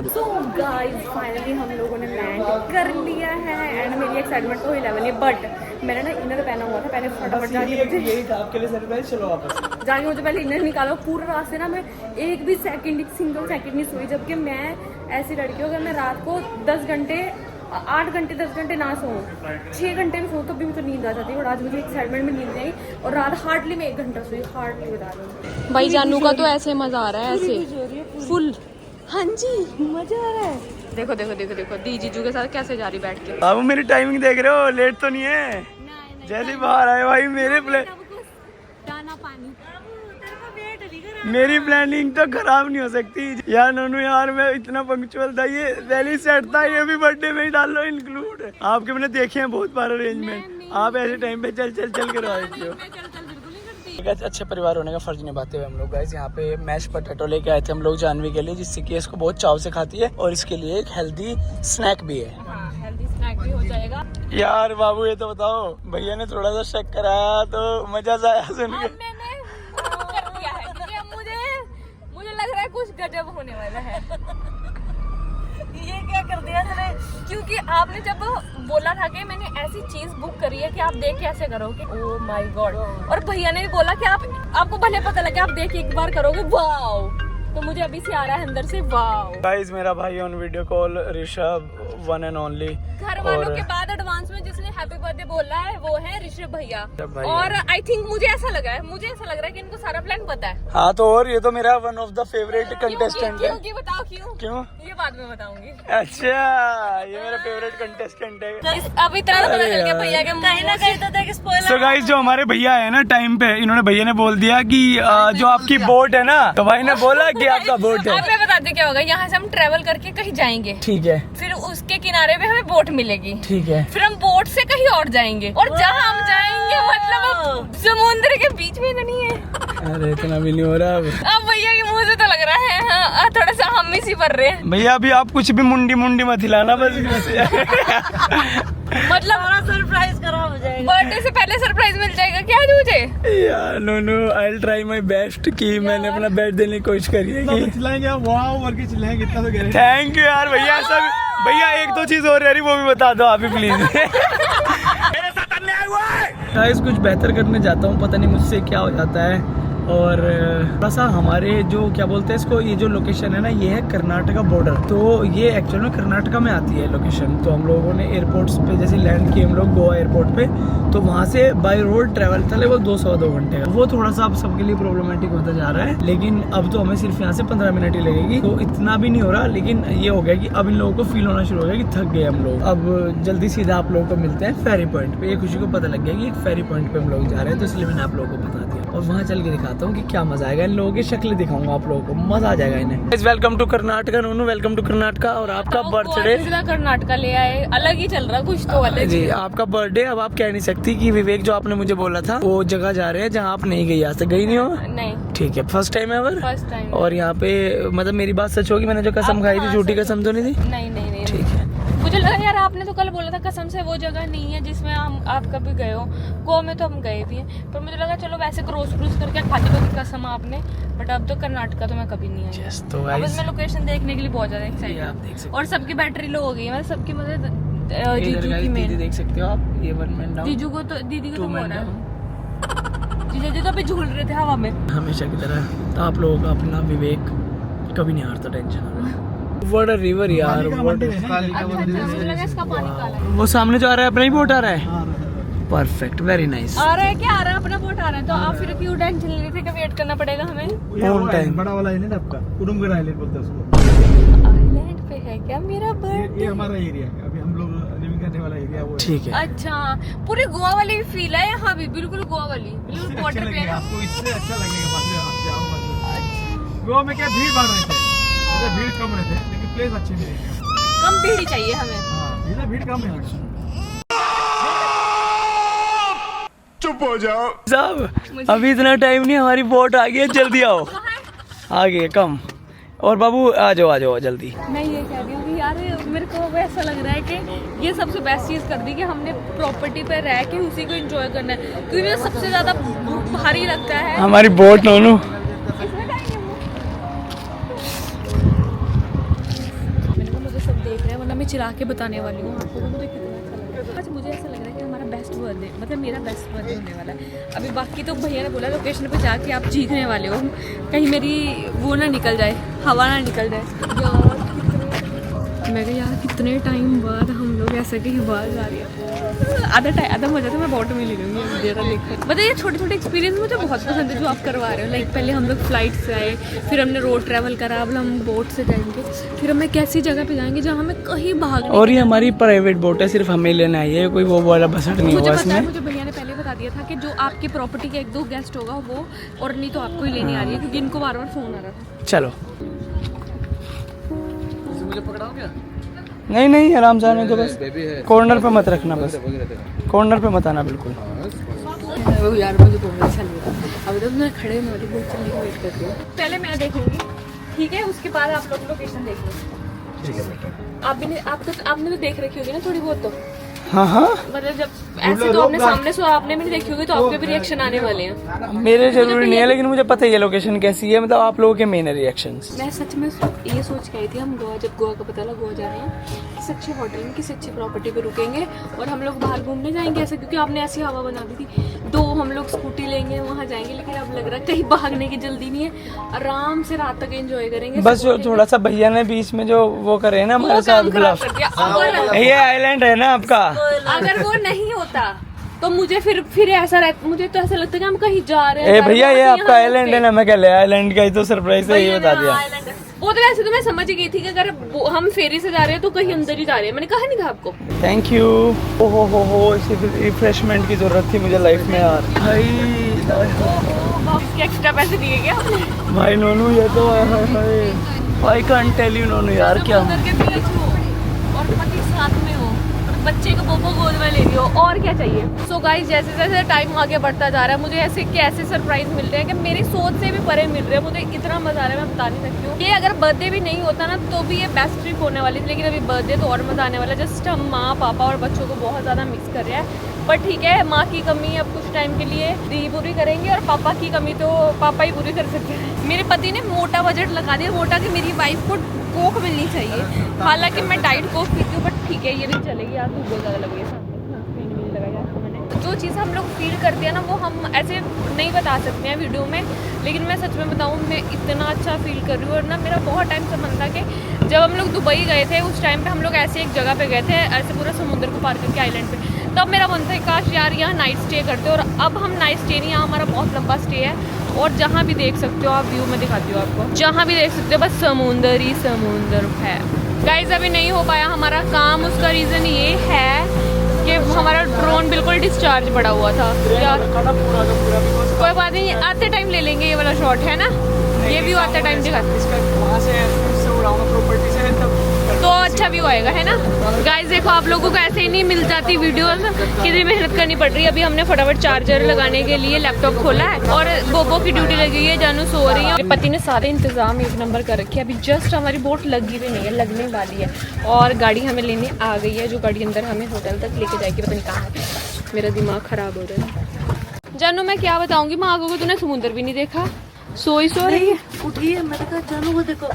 तो गाइस फाइनली हम लोगों ने लैंड कर लिया है, एंड मेरी एक्साइटमेंट तो 11 है, बट मैंने ना इनर पहना हुआ था। पहले फटाफट जाके मुझे यही था आपके लिए सरप्राइज। चलो वापस जाके मुझे पहले इनर निकालो। पूरे रास्ते ना मैं एक भी सिंगल सेकंड नहीं सोई, जबकि मैं ऐसी लड़की हूँ, अगर मैं रात को 8 घंटे 10 घंटे ना सोऊं, 6 घंटे में सोऊं, तब भी मुझे नींद आ जाती है। और आज मुझे एक्साइटमेंट में नींद नहीं आई, और रात हार्डली मैं 1 घंटा सोई, हार्डली बता रही हूँ। भाई जानू का तो ऐसे मजा आ रहा है, ऐसे फुल। हाँ जी मजा आ रहा है। देखो देखो देखो देखो दी जीजू के साथ कैसे जा रही बैठ के। आप मेरी टाइमिंग देख रहे हो, लेट तो नहीं है? जैसे बाहर आए भाई मेरे दाना पानी मेरी प्लानिंग तो खराब नहीं हो सकती यार। नोनू यार मैं इतना पंक्चुअल था, ये पहले सेट था, ये भी बर्थडे में ही डाल लो इंक्लूड। आपके मैंने देखे हैं बहुत बार अरेंजमेंट, आप ऐसे टाइम पे चल करवा देते हो। अच्छे परिवार होने का फर्ज निभाते हुए हम लोग गाइस यहाँ पे मैश पोटैटो लेके आए थे हम लोग जानवी के लिए, जिससे कि इसको बहुत चाव से खाती है, और इसके लिए एक हेल्दी स्नैक भी है। हेल्दी स्नैक भी हो जाएगा। यार बाबू ये तो बताओ, भैया ने थोड़ा सा शेक कराया तो मजा सा आया सुन के। कर दिया है, क्योंकि अब मुझे लग रहा है कुछ गजब होने वाला है। ये क्या कर दिया तूने? क्योंकि आपने जब बोला था कि मैंने ऐसी चीज बुक करी है कि आप देख के ऐसे करोगे, ओह माय गॉड। और भैया ने भी बोला कि आपको भले पता लगे, आप देख एक बार करोगे वाओ। तो मुझे अभी से आ रहा है अंदर से वाओ। गाइस मेरा भाई on video call, Rishabh one and only. घर वालों के बाद एडवांस में जिसने हैप्पी बर्थडे बोला है वो है ऋषभ भैया। और आई थिंक मुझे ऐसा लग रहा है कि इनको सारा प्लान पता है। हाँ तो और ये तो मेरा one of the favourite contestant है। क्यों बताओ क्यों? ये बाद में बताऊंगी। अच्छा ये मेरा फेवरेट कंटेस्टेंट है। अब इतना तो पता चल गया भैया के कहीं ना कहीं तो देख स्पॉइलर। सो गाइस जो हमारे भैया है ना टाइम पे, इन्होंने भैया ने बोल दिया कि जो आपकी बोट है ना, तो भाई ने बोला कि आपका बोट है। अब मैं बताती क्या होगा, यहाँ से हम ट्रेवल करके कहीं जाएंगे, ठीक है, फिर उसके किनारे पे हमें बोट मिलेगी, ठीक है, फिर हम बोट से कहीं और जाएंगे, और जहाँ हम जाएंगे मतलब समुद्र के बीच में नहीं है। अरे इतना भी नहीं हो रहा अब भैया के मुंह से तो लग रहा है। हाँ, थोड़ा सा हम ही सी भर रहे हैं। भैया अभी आप कुछ भी मुंडी मत हिलाना बस। मतलब सरप्राइज खराब हो जाएगा। बर्थडे से पहले सरप्राइज मिल जाएगा क्या आज मुझे? यार no I will try my best कि मैंने अपना बेस्ट देने की कोशिश करी है कि चिल्लाएंगे वाओ करके चिल्लाएंगे इतना तो गारंटी। थैंक यू यार भैया। ऐसा भैया एक दो चीज और रही वो भी बता दो आप ही प्लीज। गाइस कुछ बेहतर करने जाता हूँ, पता नहीं मुझसे क्या हो जाता है। और थोड़ा सा हमारे जो क्या बोलते हैं इसको, ये जो लोकेशन है ना ये है कर्नाटका बॉर्डर। तो ये एक्चुअल में कर्नाटका में आती है लोकेशन। तो हम लोगों ने एयरपोर्ट्स पे जैसे लैंड किए हम लोग गोवा एयरपोर्ट पे, तो वहाँ से बाय रोड ट्रैवल था लगभग 2 घंटे का। वो थोड़ा सा अब सबके लिए प्रॉब्लमेटिक होता जा रहा है, लेकिन अब तो हमें सिर्फ यहाँ से 15 मिनट ही लगेगी। तो इतना भी नहीं हो रहा, लेकिन ये हो गया कि अब इन लोगों को फील होना शुरू हो गया कि थक गए हम लोग। अब जल्दी सीधा आप लोगों को मिलते हैं फेरी पॉइंट पे। ये खुशी को पता लग गया कि एक फेरी पॉइंट पे हम लोग जा रहे हैं, तो इसलिए मैंने आप लोगों को बता दिया। और वहाँ चल के दिखाता हूँ कि क्या मजा आएगा। इन लोगों की शक्ल दिखाऊंगा आप लोगों को, मजा आ जाएगा इन्हें। वेलकम टू कर्नाटका नोनू, वेलकम टू कर्नाटका। और आपका बर्थडे कर्नाटका ले आए, अलग ही चल रहा कुछ तो अलग जी। आपका बर्थडे अब आप कह नहीं सकती कि विवेक जो आपने मुझे बोला था वो जगह जा रहे हैं जहाँ आप नहीं गई, आज तक गई नहीं हो। नहीं, ठीक है, first time ever. First time. और यहाँ पे मतलब मेरी बात सच होगी, मैंने जो कसम खाई थी झूठी कसम तो नहीं थी। नहीं ठीक है। मुझे लगा यार आपने तो कल बोला था कसम से वो जगह नहीं है जिसमें आप कभी गए हो। गोवा में तो हम गए भी हैं, पर मुझे लगा चलो वैसे क्रॉस क्रूज करके खाली होगी कसम आपने। बट अब तो कर्नाटका तो मैं कभी नहीं आई। Yes, तो अब guys, मैं लोकेशन देखने के लिए बहुत ज्यादा ये एक्साइटेड आप देख सकते हूँ। और सबकी बैटरी लो हो गई है, मतलब सबकी मतलब इधर जीजू guys, की दीदी मेन। देख सकते हो आप, ये 1 मैन डाउन, जीजू को तो दीदी को 2 तो मैन बोला है। डाउन। जीजू तो अभी झूल रहे थे हवा में हमेशा की तरह। तो आप लोगों का अपना विवेक कभी नहीं हारता, टेंशन। व्हाट अ रिवर यार, अच्छा, मुझे लगा इसका पानी काला है। वो सामने जो आ रहा है अपना ही बोट आ रहा है। Perfect, very nice. आ रहा है क्या? आ रहा है, अपना बोट आ रहा है। तो आप फिर क्यों टेंशन ले रहे थे कि वेट करना पड़ेगा हमें? On time. बड़ा वाला आइलैंड आपका उडुमगर आइलैंड बोलते हैं उसको। आइलैंड पे है क्या मेरा बर्थडे? ये हमारा एरिया है, अभी हम लोग लिविंग करने वाला एरिया वो है। ठीक है। अच्छा, पूरी गोवा वाली फील है यहाँ भी, बिल्कुल गोवा वाली, बिल्कुल इससे वाटर अच्छा पे लगेगा है। आपको, इससे अच्छा लगेगा बाद में आप जाओ मत। गोवा में क्या भीड़ भाड़ रहते हैं, इधर भीड़ कम रहते हैं, लेकिन प्लेस अच्छे मिलेंगे। कम भीड़ ही चाहिए हमें। हाँ, इधर भीड़ कम है। चुप हो जाओ साहब, अभी इतना टाइम नहीं, हमारी बोट आ गई है, जल्दी आओ। आ गई कम। और बाबू आ जाओ जल्दी। मैं ये कह रही हूँ कि यार मेरे को ऐसा लग रहा है कि ये सबसे बेस्ट चीज़ कर दी कि हमने प्रॉपर्टी पे रह के उसी को एंजॉय करना है, क्योंकि मुझे सबसे ज़्यादा भारी लगता है हमारी बोट नोनू। इसमें जाएंगे मैंने कहा मुझे सब देख रहे हैं, वरना मैं चिरा के बताने वाली हूँ आपको। मुझे कितना अच्छा लग रहा है। आज मुझे ऐसा लग रहा है कि हमारा बेस्ट बर्थडे, मतलब मेरा बेस्ट बर्थडे होने वाला है। अभी बाकी तो भैया ने बोला लोकेशन पे जाके आप चीखने वाले हो, कहीं मेरी वो ना निकल जाए, हवा ना निकल जाए। मैं कहा यार कितने टाइम बाद हम लोग ऐसा कहीं बाहर जा रही है। आधा मजा तो मैं बोट में ले लूँगी मेरा लेकर। मतलब ये छोटे छोटे एक्सपीरियंस मुझे बहुत पसंद है जो आप करवा रहे हो। लाइक पहले हम लोग फ्लाइट से आए, फिर हमने रोड ट्रैवल करा, अब हम बोट से जाएंगे, फिर हमें कैसी जगह पे जाएंगे जहाँ हमें कहीं भागने। और ये हमारी प्राइवेट बोट है, सिर्फ हमें लेना है, ये कोई वो वाला बसट नहीं मुझे होगा पता है, इसमें। मुझे भैया ने पहले बता दिया था कि जो आपकी प्रॉपर्टी का 1-2 गेस्ट होगा वो, और नहीं तो आपको ही लेनी आ रही है, क्योंकि इनको बार बार फोन आ रहा था। चलो नहीं आराम से आने दो बस, कॉर्नर पे मत रखना, बस कॉर्नर पे मत आना बिल्कुल। यार मुझे बहुत अच्छा लग रहा है। अभी तो मैं खड़े होने वाली बोट चलने की वेट कर रही हूँ। पहले मैं देखूंगी, ठीक है, उसके बाद आप लोग लोकेशन देख लो। ठीक है बेटा। आपने तो देख रखी होगी ना थोड़ी बहुत तो। हाँ मतलब जब ऐसे तो आपने सामने से आपने भी नहीं देखी होगी, तो आपके भी रिएक्शन आने वाले हैं। मेरे जरूरी नहीं है, लेकिन मुझे पता ही है लोकेशन कैसी है, मतलब आप लोगों के मेन रिएक्शंस। मैं सच में ये सोच के आई थी, हम गोवा, जब गोवा का पता लगा गोवा जा रहे हैं, किसी अच्छे होटल में किसी अच्छी प्रॉपर्टी पे रुकेंगे और हम लोग बाहर घूमने जाएंगे ऐसे, क्योंकि आपने ऐसी हवा बना दी थी। 2 हम लोग स्कूटी लेंगे, वहाँ जाएंगे, लेकिन अब लग रहा है कहीं भागने की जल्दी नहीं है, आराम से रात तक एंजॉय करेंगे। बस जो थोड़ा सा भैया ने बीच में जो वो करे है ना हमारे साथ ब्लफ, ये आइलैंड है ना आपका। अगर वो नहीं होता तो मुझे फिर ऐसा रहता, मुझे तो ऐसा लगता है कि हम कहीं जा रहे हैं। भैया ये आपका आइलैंड है ना, मैं कह लिया आइलैंड का ही तो सरप्राइज है, ये बता दिया। वो तो वैसे तो मैं समझ गई थी कि अगर हम फेरी से जा रहे हैं तो कहीं अंदर ही जा रहे हैं, मैंने कहा नहीं था आपको। Thank you. ओहो हो इसी रिफ्रेशमेंट की जरूरत थी मुझे लाइफ में यार। इसके एक्स्ट्रा पैसे दिए क्या भाई नोनू, ये तो आई कांट टेल यू नोनू यार, क्या के बीच हो और पति साथ में हो, बच्चे को बोबो गोद में ले रही हो, और क्या चाहिए। सो गाइस जैसे जैसे टाइम आगे बढ़ता जा रहा है मुझे ऐसे कैसे सरप्राइज मिल रहे हैं कि मेरी सोच से भी परे मिल रहे हैं। मुझे इतना मजा आ रहा है, मैं बता नहीं सकती हूँ। ये अगर बर्थडे भी नहीं होता ना तो भी ये बेस्ट ट्रिप होने वाली थी, लेकिन अभी बर्थडे तो और मजा आने वाला है। जस्ट हम माँ पापा और बच्चों को बहुत ज़्यादा मिस कर रहे हैं, पर ठीक है, माँ की कमी अब कुछ टाइम के लिए दीदी पूरी करेंगे और पापा की कमी तो पापा ही पूरी कर सकते हैं। मेरे पति ने मोटा बजट लगा दिया, मोटा कि मेरी वाइफ को कोक मिलनी चाहिए। हालांकि मैं डाइट कोक पीती हूँ, बट ठीक है ये भी चलेगी। यार धूप बहुत ज़्यादा लग रही है, जो चीज़ हम लोग फील करते हैं ना वो हम ऐसे नहीं बता सकते हैं वीडियो में, लेकिन मैं सच में बताऊँ मैं इतना अच्छा फील कर रही हूँ। और ना मेरा बहुत टाइम से मन था कि जब हम लोग दुबई गए थे उस टाइम पे हम लोग ऐसे एक जगह पे गए थे, ऐसे पूरा समुद्र को पार करके आइलैंड पे, तब मेरा मन था काश यार यहाँ नाइट स्टे करते। और अब हम नाइट स्टे नहीं, यहाँ हमारा बहुत लंबा स्टे है। और जहाँ भी देख सकते हो आप, व्यू में दिखाती हूँ आपको, जहाँ भी देख सकते हो बस समुंदर ही समुंदर है। गाइस अभी नहीं हो पाया हमारा काम, उसका रीज़न ये है कि हमारा ड्रोन बिल्कुल डिस्चार्ज पड़ा हुआ था यार। कोई बात नहीं, आते टाइम ले लेंगे ये वाला शॉट, है ना। ये व्यू आते टाइम दिखाते तो अच्छा व्यू आएगा, है ना। गाइस देखो आप लोगों को ऐसे ही नहीं मिल जाती वीडियोस, कितनी मेहनत करनी पड़ रही है। अभी हमने फटाफट चार्जर लगाने के लिए लैपटॉप खोला है और बोबो की ड्यूटी लगी है, जानू सो रही है। पति ने सारे इंतजाम एक नंबर कर रखे हैं। अभी जस्ट हमारी बोट लगी भी नहीं है, लगने वाली है और गाड़ी हमें लेने आ गई है, जो गाड़ी अंदर हमें होटल तक लेके जाएगी। पता नहीं कहाँ है, मेरा दिमाग खराब हो रहा है। जानू मैं क्या बताऊंगी माँ को, तूने समुद्र भी नहीं देखा, सो रही है। उठी है, मैंने कहा जानू वो देखो,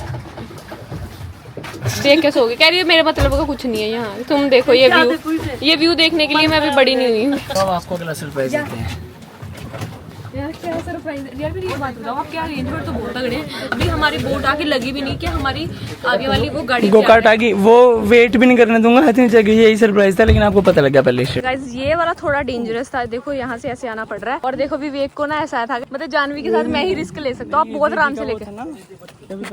देख के सोगी। कह रही है मेरे मतलब का कुछ नहीं है यहाँ, तुम देखो ये व्यू देखने के लिए मैं अभी बड़ी नहीं हुई हूँ। अब आपको अगला सरप्राइज देते हैं। यार क्या सरप्राइज यार, फिर ये बात बताओ आप, क्या अरेंजमेंट तो बहुत तगड़े हैं। अभी हमारी बोट आके लगी भी नहीं कि हमारी आगे वाली वो गाड़ी गो कार्ट आ गई, वो वेट भी नहीं करने दूंगा, इतनी जगह यही सरप्राइज था, लेकिन आपको पता लग गया पहले से। गाइस ये वाला थोड़ा डेंजरस था, देखो यहाँ से ऐसे आना पड़ रहा है। और देखो विवेक को ना ऐसा था, मतलब जानवी के साथ मैं ही रिस्क ले सकता हूँ, आप बहुत आराम से लेके।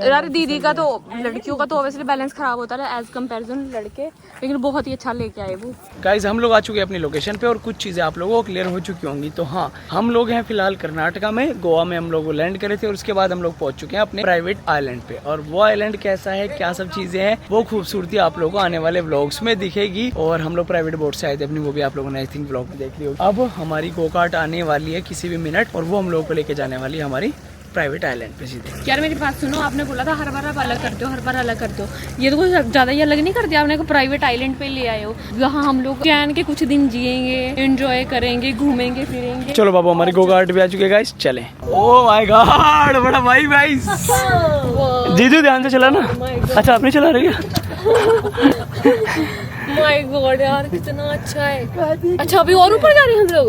यार दीदी का तो, लड़कियों का तो ऑब्वियसली बैलेंस खराब होता है एज कम्पेरिजन लड़के, लेकिन बहुत ही अच्छा लेके आए वो। गाइस हम लोग आ चुके हैं अपनी लोकेशन पे और कुछ चीज़ें आप लोगों को क्लियर हो चुकी होंगी। तो हाँ, हम लोग हैं फिलहाल कर्नाटका में, गोवा में हम लोग लैंड करे थे और उसके बाद हम लोग पहुंच चुके हैं अपने प्राइवेट आइलैंड पे। और वो आइलैंड कैसा है, क्या सब चीजें हैं, वो खूबसूरती आप लोगों को आने वाले व्लॉग्स में दिखेगी। और हम लोग प्राइवेट बोट से आए थे अपनी, वो भी आप लोगों ने आई थिंक व्लॉग में देख ली होगी। अब हमारी गो कार्ट आने वाली है किसी भी मिनट और वो हम लोगों को लेके जाने वाली है हमारी प्राइवेट आइलैंड पे सीधे। यार मेरी बात सुनो, आपने बोला था हर बार आप अलग करते हो, हर बार अलग करते हो, ये तो कुछ ज्यादा ही अलग नहीं करते। आपने को प्राइवेट आइलैंड पे ले आए हो, जहाँ हम लोग चैन के कुछ दिन जिएंगे, एंजॉय करेंगे, घूमेंगे फिरेंगे। चलो बाबू हमारी गो कार्ट भी आ चुके गाइस, चले। ओह माय गॉड, बड़ा भाई भाई जीजू ध्यान से चला ना। अच्छा आपने चला रही है। माय गॉड यार कितना अच्छा है। अच्छा अभी और ऊपर जा रहे हैं हम लोग।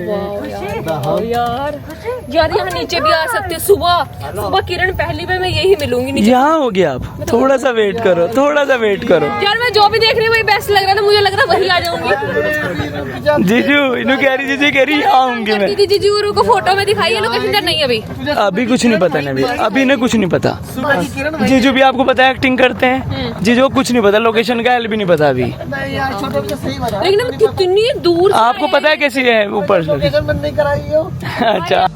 वाह यार यार यहाँ नीचे भी आ सकते हैं। सुबह किरण पहली बार मैं यही मिलूंगी नीचे। यहाँ हो गया, आप थोड़ा सा वेट करो, थोड़ा सा वेट करो। यार मैं जो भी देख रही हूँ वही बेस्ट लग रहा था, मुझे लग रहा वही आ जाऊंगी। जीजू इन्हों कह रही, जीजू कह रही आऊंगी मैं। दीदी जीजू को फोटो में दिखाई लोकेशन नहीं अभी कुछ नहीं पता ना, अभी इन्हें कुछ नहीं पता। जीजू भी आपको पता है एक्टिंग करते हैं, जीजू को कुछ नहीं पता, लोकेशन का एल भी नहीं पता अभी। लेकिन अब कितनी दूर आपको पता है कैसी है ऊपर से? अच्छा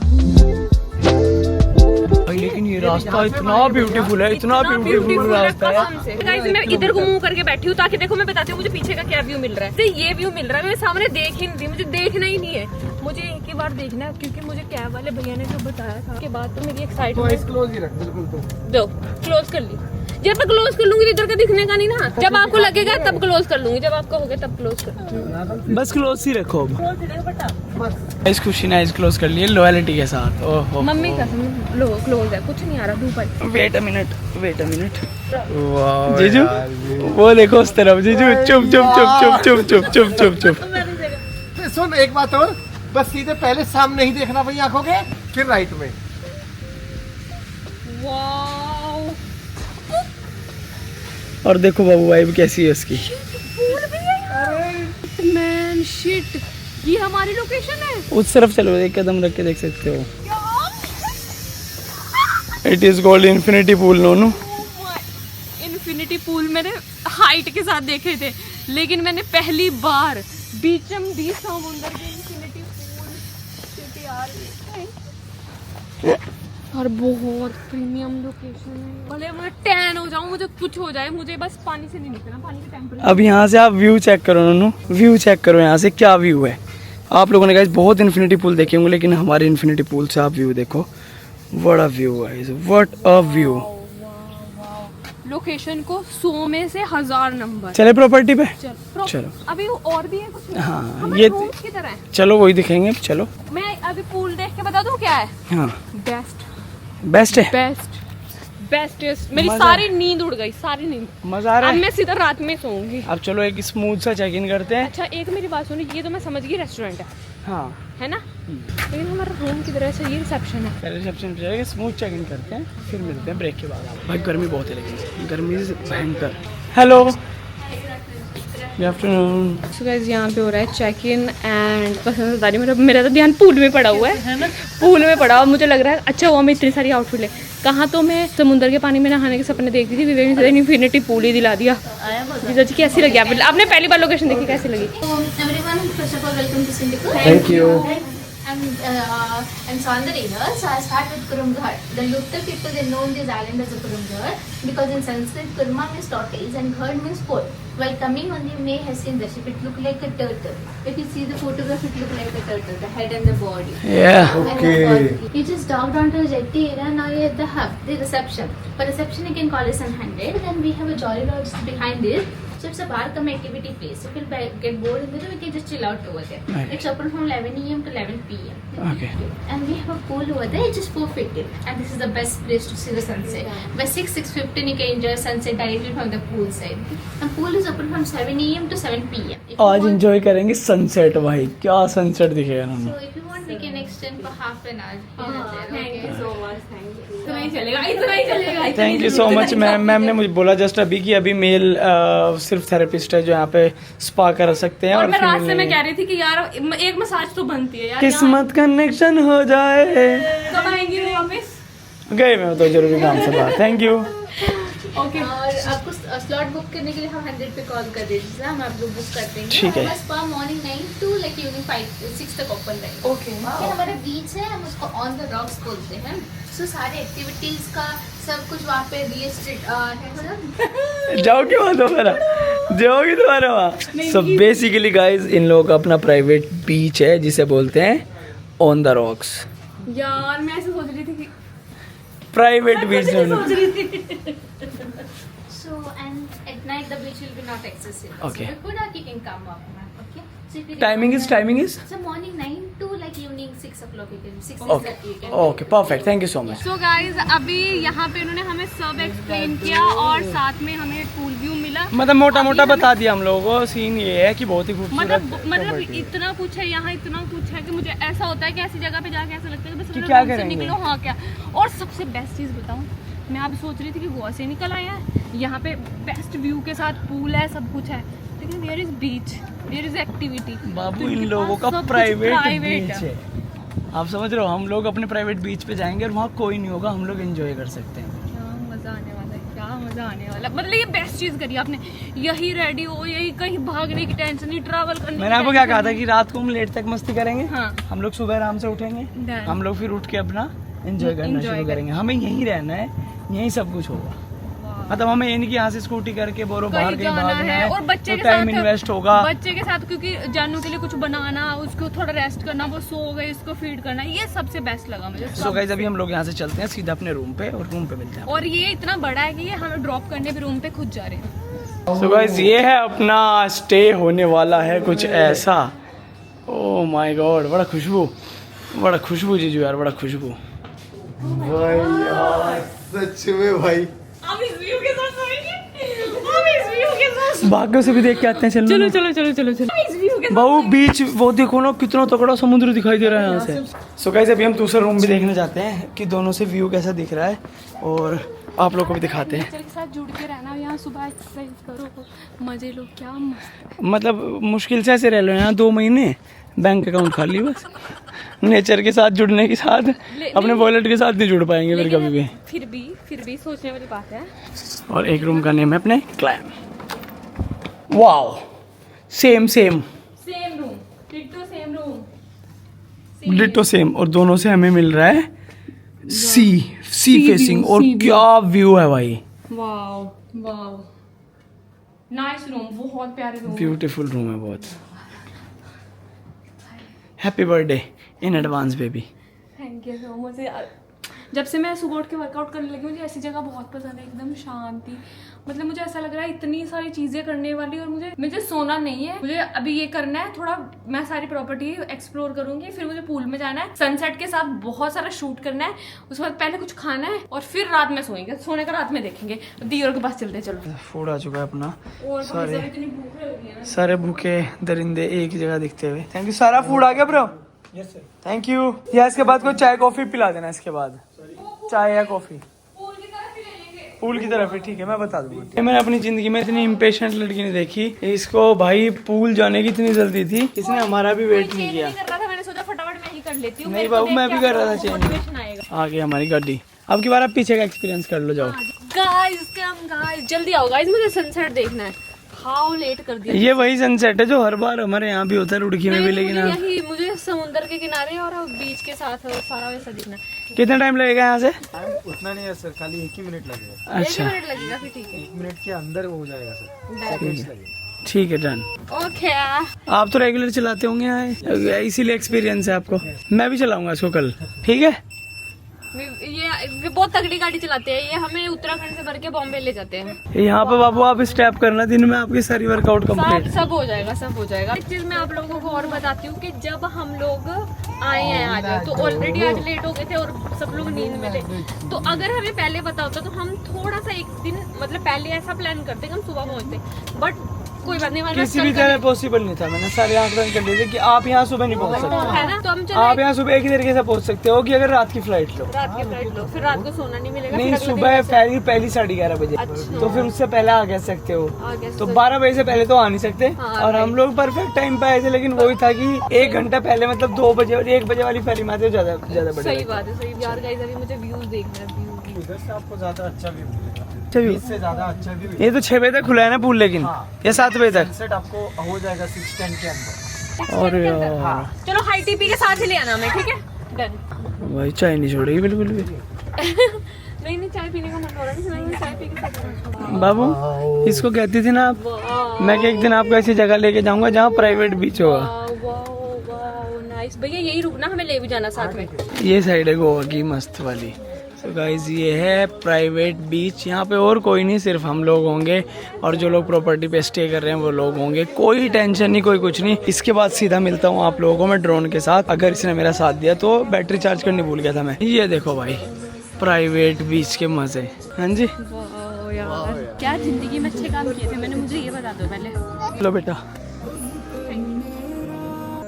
लेकिन ये रास्ता इतना ब्यूटीफुल है, इतना ब्यूटीफुल रास्ता है। गाइस मैं इधर को मुंह करके बैठी हूँ ताकि देखो मैं बताती हूँ मुझे पीछे का क्या व्यू मिल रहा है। तो ये व्यू मिल रहा है, मेरे सामने देख ही नहीं रही, मुझे देखना ही नहीं है, मुझे एक ही बार देखना है, क्योंकि मुझे कैब वाले भैया ने जो बताया था, उसके बाद तो मेरी एक्साइटमेंट दो क्लोज कर ली। जब मैं क्लोज कर लूंगी इधर का दिखने का नहीं ना, जब आपको लगेगा तब क्लोज कर लूंगी, जब आपका हो गया तब क्लोज कर। बस क्लोज ही रखो। इस खुशी ने आइज क्लोज कर लिए लॉयलिटी के साथ। ओहो मम्मी का क्लोज है, कुछ नहीं आ रहा धूप है। Wait a minute, wait a minute. जीजू वो देखो उस तरफ, जीजू चुप चुप चुप चुप चुप चुप चुप चुप चुप। सुन एक बात और, बस सीधे पहले सामने ही देखना भाई आंखों के, फिर राइट में। और देखो बाबू वाइब कैसी है उसकी। मैन शिट, ये हमारी लोकेशन है। उस तरफ चलो, एक कदम रख के देख सकते हो। It is called infinity pool नोनू। इन्फिनिटी पूल मैंने हाइट के साथ देखे थे, लेकिन मैंने पहली बार बीचम बीच समुंदर के इन्फिनिटी पूल यार। और बहुत प्रीमियम लोकेशन है। भले मैं टैन हो जाऊं, मुझे कुछ हो जाए, मुझे बस पानी से नहीं निकलना, पानी का टेम्परेचर। अब यहाँ से आप व्यू चेक करो नन्नू, व्यू चेक करो यहाँ से क्या व्यू है। आप लोगों ने गाइस बहुत इन्फिनिटी पूल देखे होंगे, लेकिन हमारे इन्फिनिटी पूल से आप व्यू देखो, बड़ा व्यू है, व्हाट अ व्यू। लोकेशन को 100 में से 1000 नंबर। चले प्रॉपर्टी पे, चलो। अभी और भी है कुछ? हाँ, हमारे ये rooms की तरह है। चलो वही दिखेंगे, चलो। मैं अभी पूल देख के बता दूं क्या है। हाँ बेस्ट है, बेस्ट मेरी मजा सारी नींद उड़ गई, सारी नींद। मजा आ रहा अब है। मैं सीधा रात में सोऊंगी। अब चलो एक स्मूथ सा चेक इन करते हैं। अच्छा एक मेरी बात सुनो, ये तो मैं समझ गई रेस्टोरेंट हाँ है ना, लेकिन हमारा रूम की तरह से ये रिसेप्शन है। पहले रिसेप्शन पे जाएंगे, स्मूथ चेक इन करते हैं, फिर मिलते हैं ब्रेक के बाद। भाई गर्मी बहुत है, लेकिन गर्मी से भयंकर। Hello, good afternoon. So guys यहाँ पे हो रहा है चेक इन एंड पसंद बता रही, मेरा तो ध्यान पूल में पड़ा हुआ है, पूल में पड़ा हुआ। मुझे लग रहा है अच्छा हुआ मैं इतनी सारी आउटफिट ले, कहाँ तो मैं समुद्र के पानी में नहाने के सपने देखती थी, विवेक ने इन्फिनिटी पूल ही दिला दिया। जीजा जी कैसी लगी आपने पहली बार लोकेशन देखी, कैसी लगी? Everyone, first of all, welcome to Sindicus. Thank you. I'm Sandari here. So I start with Kurumghar. The local people, they know this island as a Kurumghar because in Sanskrit Kurma means tortoise and Ghar means port. While coming on the May Hessian Raship, it looked like a turtle. If you see the photograph, it looked like a turtle, the head and the body. Yeah. Okay. You just dock down to the jetty area. Now you're at the hub, the reception. For reception, you can call us on 100. Then we have a Jolly Lodge behind it. So it's a bar cum activity place. If you get bored in there, we can just chill out over there. Right. It's open from 11 AM to 11 PM. Okay. And we have a pool over there. It's just 450. And this is the best place to see the sunset. By 6:15, you can enjoy sunset directly from the pool side. And pool is open from 7 AM to 7 PM. If you आज want- enjoy करेंगे sunset. भाई क्या sunset दिखेगा ना। So if you want, we can extend for half an hour. Thank you so much, इतना ही चलेगा, इतना ही चलेगा। Thank you so much ma'am. Ma'am ने मुझे बोला जस्ट अभी कि अभी मेल सिर्फ थेरेपिस्ट है जो यहाँ पे स्पा कर सकते हैं। और मैं female रास्ते में नहीं। कह रही थी कि यार एक मसाज तो बनती है यार, किस्मत कनेक्शन हो जाए। कब आएंगे वो वापस? गए मैं तो जरूरी काम से बाहर। Thank you. ओके और आपको स्लॉट बुक करने के लिए हम 100 पे कॉल कर दीजिए, हम आपको बुक कर देंगे। ठीक है। बस पर मॉर्निंग 9 to लाइक इवनिंग 6 तक ओपन रहेगा। ओके फिर हमारा बीच है, हम उसको ऑन द रॉक्स बोलते हैं। सो सारे एक्टिविटीज का सब कुछ वहाँ पे रिस्ट्रिक्ट है। जाओगी वहाँ दोबारा, जाओगी दोबारा वहाँ। सो बेसिकली गाइज इन लोगों का अपना प्राइवेट बीच है जिसे बोलते हैं ऑन द रॉक्स। यार मैं ऐसे सोच रही थी कि प्राइवेट बीच है। So and at night the beach will be not accessible. Okay. So before that you can come up, ma'am. Okay. So if you timing is So morning 9 to like evening 6 o'clock you can 6 okay you can. Okay perfect. Thank you so much. So guys अभी यहाँ पे उन्होंने हमें सब explain किया और साथ में हमें पूल व्यू मिला। मतलब मोटा मोटा बता दिया हम लोगों को। सीन ये है कि बहुत ही खूबसूरत मतलब इतना कुछ है यहाँ, इतना कुछ है कि मुझे ऐसा होता है कि ऐसी जगह पे जाके ऐसा लगता है कि बस कि मेरे क्या रूम से करेंगे? निकलो। हाँ क्या, और सबसे बेस्ट चीज़ बताऊँ, मैं अब सोच रही थी कि गोवा से निकल आए हैं, यहाँ पे बेस्ट व्यू के साथ पूल है, सब कुछ है, लेकिन there is beach, there is activity. बाबू इन लोगों का प्राइवेट बीच है। आप समझ रहे हो, हम लोग अपने प्राइवेट बीच पे जाएंगे और वहाँ कोई नहीं होगा, हम लोग एंजॉय कर सकते हैं। क्या मज़ा आने वाला है, क्या मज़ा आने वाला है। मतलब ये बेस्ट चीज़ करी आपने, यही रेडी हो, यही कहीं भागने की टेंशन नहीं, ट्रैवल करने की मैंने आपको क्या कहा था tension कि रात को हम लेट तक मस्ती करेंगे। हाँ। हम लोग सुबह आराम से उठेंगे, Done. हम लोग फिर उठ के अपना एंजॉय करना Enjoy शुरू करेंगे। हमें यहीं रहना है, यहीं सब कुछ होगा। मतलब हमें ये नहीं कि यहाँ से स्कूटी करके बोरो बाहर कहीं जाना भागना है और बच्चे तो के टाइम साथ इन्वेस्ट होगा। बच्चे के साथ, क्योंकि जानू के लिए कुछ बनाना, उसको थोड़ा रेस्ट करना, वो सो गए, उसको फीड करना, ये सबसे बेस्ट लगा मुझे। सो गाइस अभी हम लोग यहाँ से चलते हैं सीधा अपने रूम पे और रूम पे मिलते हैं। और ये इतना बड़ा है कि ये हमें ड्रॉप करने भी रूम पे खुद जा रहे हैं। सो गाइस ये है अपना स्टे होने वाला है कुछ ऐसा। ओह माय गॉड, बड़ा खुशबू जीजू यार, बड़ा खुशबू। भाई यार सच में भाई। अब इस व्यू के साथ सोएंगे, अब इस व्यू के साथ। भाग्यों से भी देख के आते हैं। चलो चलो चलो चलो चलो इस व्यू के बहु बीच वो देखो ना, कितना तगड़ा समुद्र दिखाई दे रहा है यहाँ से। सो गाइस अभी हम दूसरा रूम भी देखने जाते हैं कि दोनों से व्यू कैसा दिख रहा है और आप लोग को भी दिखाते हैं। नेचर के साथ जुड़ के रहना, यहाँ सुबह एक्सरसाइज करो, मजे लो, क्या मस्त। मतलब मुश्किल से ऐसे रह लो यहाँ 2 महीने, बैंक अकाउंट खाली बस। नेचर के साथ जुड़ने के साथ अपने वॉलेट के साथ नहीं जुड़ पाएंगे फिर कभी भी। फिर भी सोचने वाली बात है। और एक रूम का नेम है अपने क्लैम। Wow, same same room, ditto same room, ditto same. और दोनों से हमें मिल रहा है सी फेसिंग, और क्या व्यू है भाई, वाओ वाओ, नाइस रूम, बहुत प्यारे रूम। ब्यूटीफुल रूम है बहुत। Happy birthday in advance baby. Thank you so much यार। जब से मैं सुबह उठ के वर्कआउट करने लगी, मुझे ऐसी जगह बहुत पसंद है, एकदम शांति। मतलब मुझे ऐसा लग रहा है इतनी सारी चीजें करने वाली, और मुझे सोना नहीं है, मुझे अभी ये करना है थोड़ा, मैं सारी प्रॉपर्टी एक्सप्लोर करूंगी, फिर मुझे पूल में जाना है, सनसेट के साथ बहुत सारा शूट करना है, उसके बाद पहले कुछ खाना है, और फिर रात में सोएंगे। सोने का रात में देखेंगे। दियोर के पास चलते हैं, चलो। फूड आ चुका है अपना, और सारे इतनी भूख लगी है ना। सारे भूखे दरिंदे एक जगह दिखते हुए। थैंक यू, सारा फूड आ गया bro. Yes sir, thank you. या इसके बाद कोई चाय कॉफी पिला देना, इसके बाद चाय या कॉफी पूल की तरफ है, ठीक है, मैं बता दूंगा। मैंने अपनी जिंदगी में इतनी इम्पेशेंट लड़की नहीं देखी। इसको भाई पूल जाने की इतनी जल्दी थी, इसने हमारा भी वेट नहीं किया। कर रहा था, मैंने सोचा फटाफट मैं ही कर लेती हूँ। नहीं बाबू, मैं भी कर रहा था चेंज। मोटिवेशन आएगा। आ गई हमारी गाड़ी, अब की बार आप पीछे का एक्सपीरियंस कर लो, जाओ। गाइस जल्दी आओ गाइस, मुझे सनसेट देखना है। हाउ लेट कर दिया। ये वही सनसेट है जो हर बार हमारे यहाँ भी होता है, रुड़की में भी, लेकिन यही मुझे समुद्र के किनारे और बीच के साथ सारा वैसा दिखना है। कितना टाइम लगेगा यहाँ से? उतना नहीं है सर, खाली 1 ही मिनट लगेगा। अच्छा, 1 मिनट लगेगा, फिर ठीक है। 1 मिनट के अंदर हो जाएगा सर। ठीक है, डन। ओके, आप तो रेगुलर चलाते होंगे यहाँ, इसीलिए एक्सपीरियंस है आपको। मैं भी चलाऊंगा इसको कल, ठीक है। ये बहुत तगड़ी गाड़ी चलाते हैं, ये हमें उत्तराखंड से भर के बॉम्बे ले जाते हैं। यहाँ पे बाबू आप स्टेप करना, दिन में आपकी सारी वर्कआउट कंप्लीट। सब हो जाएगा, सब हो जाएगा। एक चीज मैं आप लोगों को और बताती हूँ कि जब हम लोग आए हैं आज, तो ऑलरेडी आज लेट हो गए थे और सब लोग नींद में थे, तो अगर हमें पहले पता होता तो हम थोड़ा सा एक दिन मतलब पहले ऐसा प्लान करते कि हम सुबह पहुँचते, बट कोई बात नहीं, किसी भी तरह पॉसिबल नहीं था। मैंने सारे आंख बंद कर लिए थे कि आप यहाँ सुबह नहीं पहुँच सकते, है ना। तो हम आप यहाँ सुबह एक ही तरीके से पहुँच सकते हो कि अगर रात की फ्लाइट लो, रात की फ्लाइट लो, फिर रात को सोना नहीं मिलेगा। नहीं, फिर अगले सुबह दिन पहली 11:30 बजे, तो फिर उससे पहले आ सकते हो। आगे तो 12 बजे से पहले तो आ नहीं सकते। हाँ, और हम लोग परफेक्ट टाइम पे आए थे, लेकिन वही था कि 1 घंटा पहले, मतलब 2 बजे और 1 बजे वाली फेरी में आते ज्यादा बढ़िया। सही बात है, सही यार। गाइस अभी मुझे व्यूज देखना है, व्यू इधर से आपको ज्यादा अच्छा व्यू मिलेगा, अच्छा व्यू। इससे ज्यादा अच्छा व्यू। ये तो 6 बजे तक खुला है ना पूल, लेकिन ये 7 बजे तक। सनसेट आपको हो जाएगा 6:10 के अंदर। और यार चलो हाई टीपी के साथ ही ले आना हमें, ठीक है, डन। भाई चाय नहीं छोड़ेगी बिल्कुल भी। नहीं चाय पीने का मन हो रहा है, नहीं चाय पी के साथ। बाबू इसको कहती थी ना आप, मैं कि एक दिन आपको ऐसी जगह लेके जाऊंगा जहाँ प्राइवेट बीच होगा। नाइस भैया, यही रुकना, हमें ले भी जाना साथ में। ये साइड है गोवा की मस्त वाली। तो गाइज ये है प्राइवेट बीच, यहाँ पे और कोई नहीं, सिर्फ हम लोग होंगे और जो लोग प्रॉपर्टी पे स्टे कर रहे हैं वो लोग होंगे। कोई टेंशन नहीं, कोई कुछ नहीं। इसके बाद सीधा मिलता हूँ आप लोगों को मैं ड्रोन के साथ, अगर इसने मेरा साथ दिया तो। बैटरी चार्ज करनी भूल गया था मैं। ये देखो भाई प्राइवेट बीच के मजे। हाँ जी, यार क्या जिंदगी में अच्छे काम किए थे मैंने, मुझे ये बता दो पहले। लो बेटा,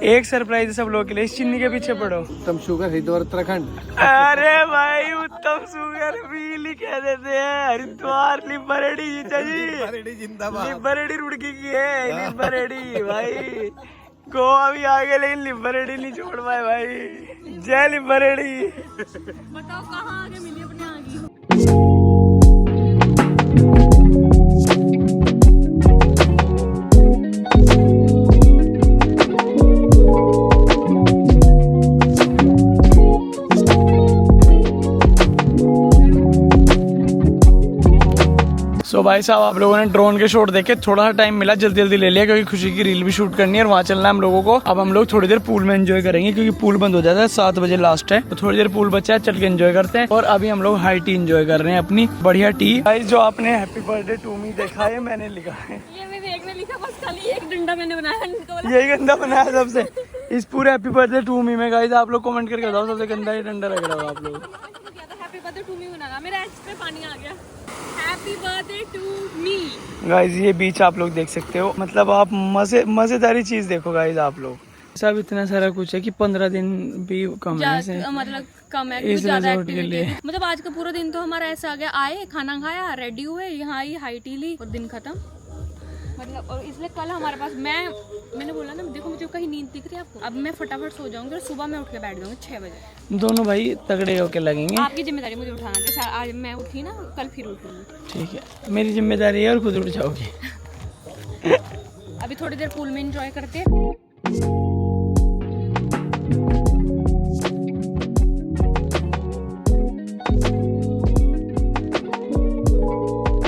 एक सरप्राइज सब लोगों के लिए, इस चिन्नी के पीछे पड़ो। उत्तम शुगर हरिद्वार उत्तराखंड। अरे भाई उत्तम शुगर भी लिखे देते हैं, हरिद्वार लिबरेडी जी, जिंदाबाद। लिबरेडी रुड़की की है, लिबरेडी भाई। गोवा भी आ गए लेकिन लिबरेडी नहीं छोड़ पाए भाई। जय लिबरेडी। बताओ कहाँ आगे मिली अपने आगे। तो भाई साहब आप लोगों ने ड्रोन के शॉट देखे, थोड़ा सा टाइम मिला, जल्दी जल्दी ले लिया क्योंकि खुशी की रील भी शूट करनी है और वहाँ चलना है हम लोगों को। अब हम लोग थोड़ी देर पूल में एंजॉय करेंगे क्योंकि पूल बंद हो जाता है, 7 बजे लास्ट है, तो थोड़ी देर पूल बचा है, चल के एंजॉय करते हैं। और अभी हम लोग हाई टी एंजॉय कर रहे हैं, अपनी बढ़िया टी। गाइस जो आपने हैप्पी बर्थडे टू मी देखा है, मैंने लिखा है, ये भी एक ने लिखा, बस खाली एक डंडा मैंने बनाया। यही गंदा बनाया सबसे इस पूरे हैप्पी बर्थडे टू मी में। गाइस आप लोग कमेंट करके बताओ सबसे गंदा ये डंडा लग रहा है आप लोग। Happy birthday to me banana, मेरा एच पे पानी आ गया। Happy birthday to me. Guys ये बीच आप लोग देख सकते हो, मतलब आप मजेदारी चीज देखो गाइस आप लोग। सब इतना सारा कुछ है कि 15 दिन भी कम है ऐसे, मतलब कम है, इस ज्यादा रिजॉर्ट के लिए। मतलब आज का पूरा दिन तो हमारा ऐसा आ गया, आए खाना खाया, रेडी हुए, यहाँ आई, हाई टी ली और दिन खत्म। मतलब और इसलिए कल हमारे पास मैंने बोला ना, देखो मुझे कहीं नींद दिख रही है आपको, अब मैं फटाफट सो जाऊंगी और सुबह मैं उठ के बैठ जाऊंगी 6 बजे। दोनों भाई तगड़े होके लगेंगे। आपकी जिम्मेदारी मुझे उठाना, जैसे आज मैं उठी ना, कल फिर उठूंगी। ठीक है, मेरी जिम्मेदारी है और खुद उठ जाओगी। अभी थोड़ी देर पूल में एंजॉय करते हैं।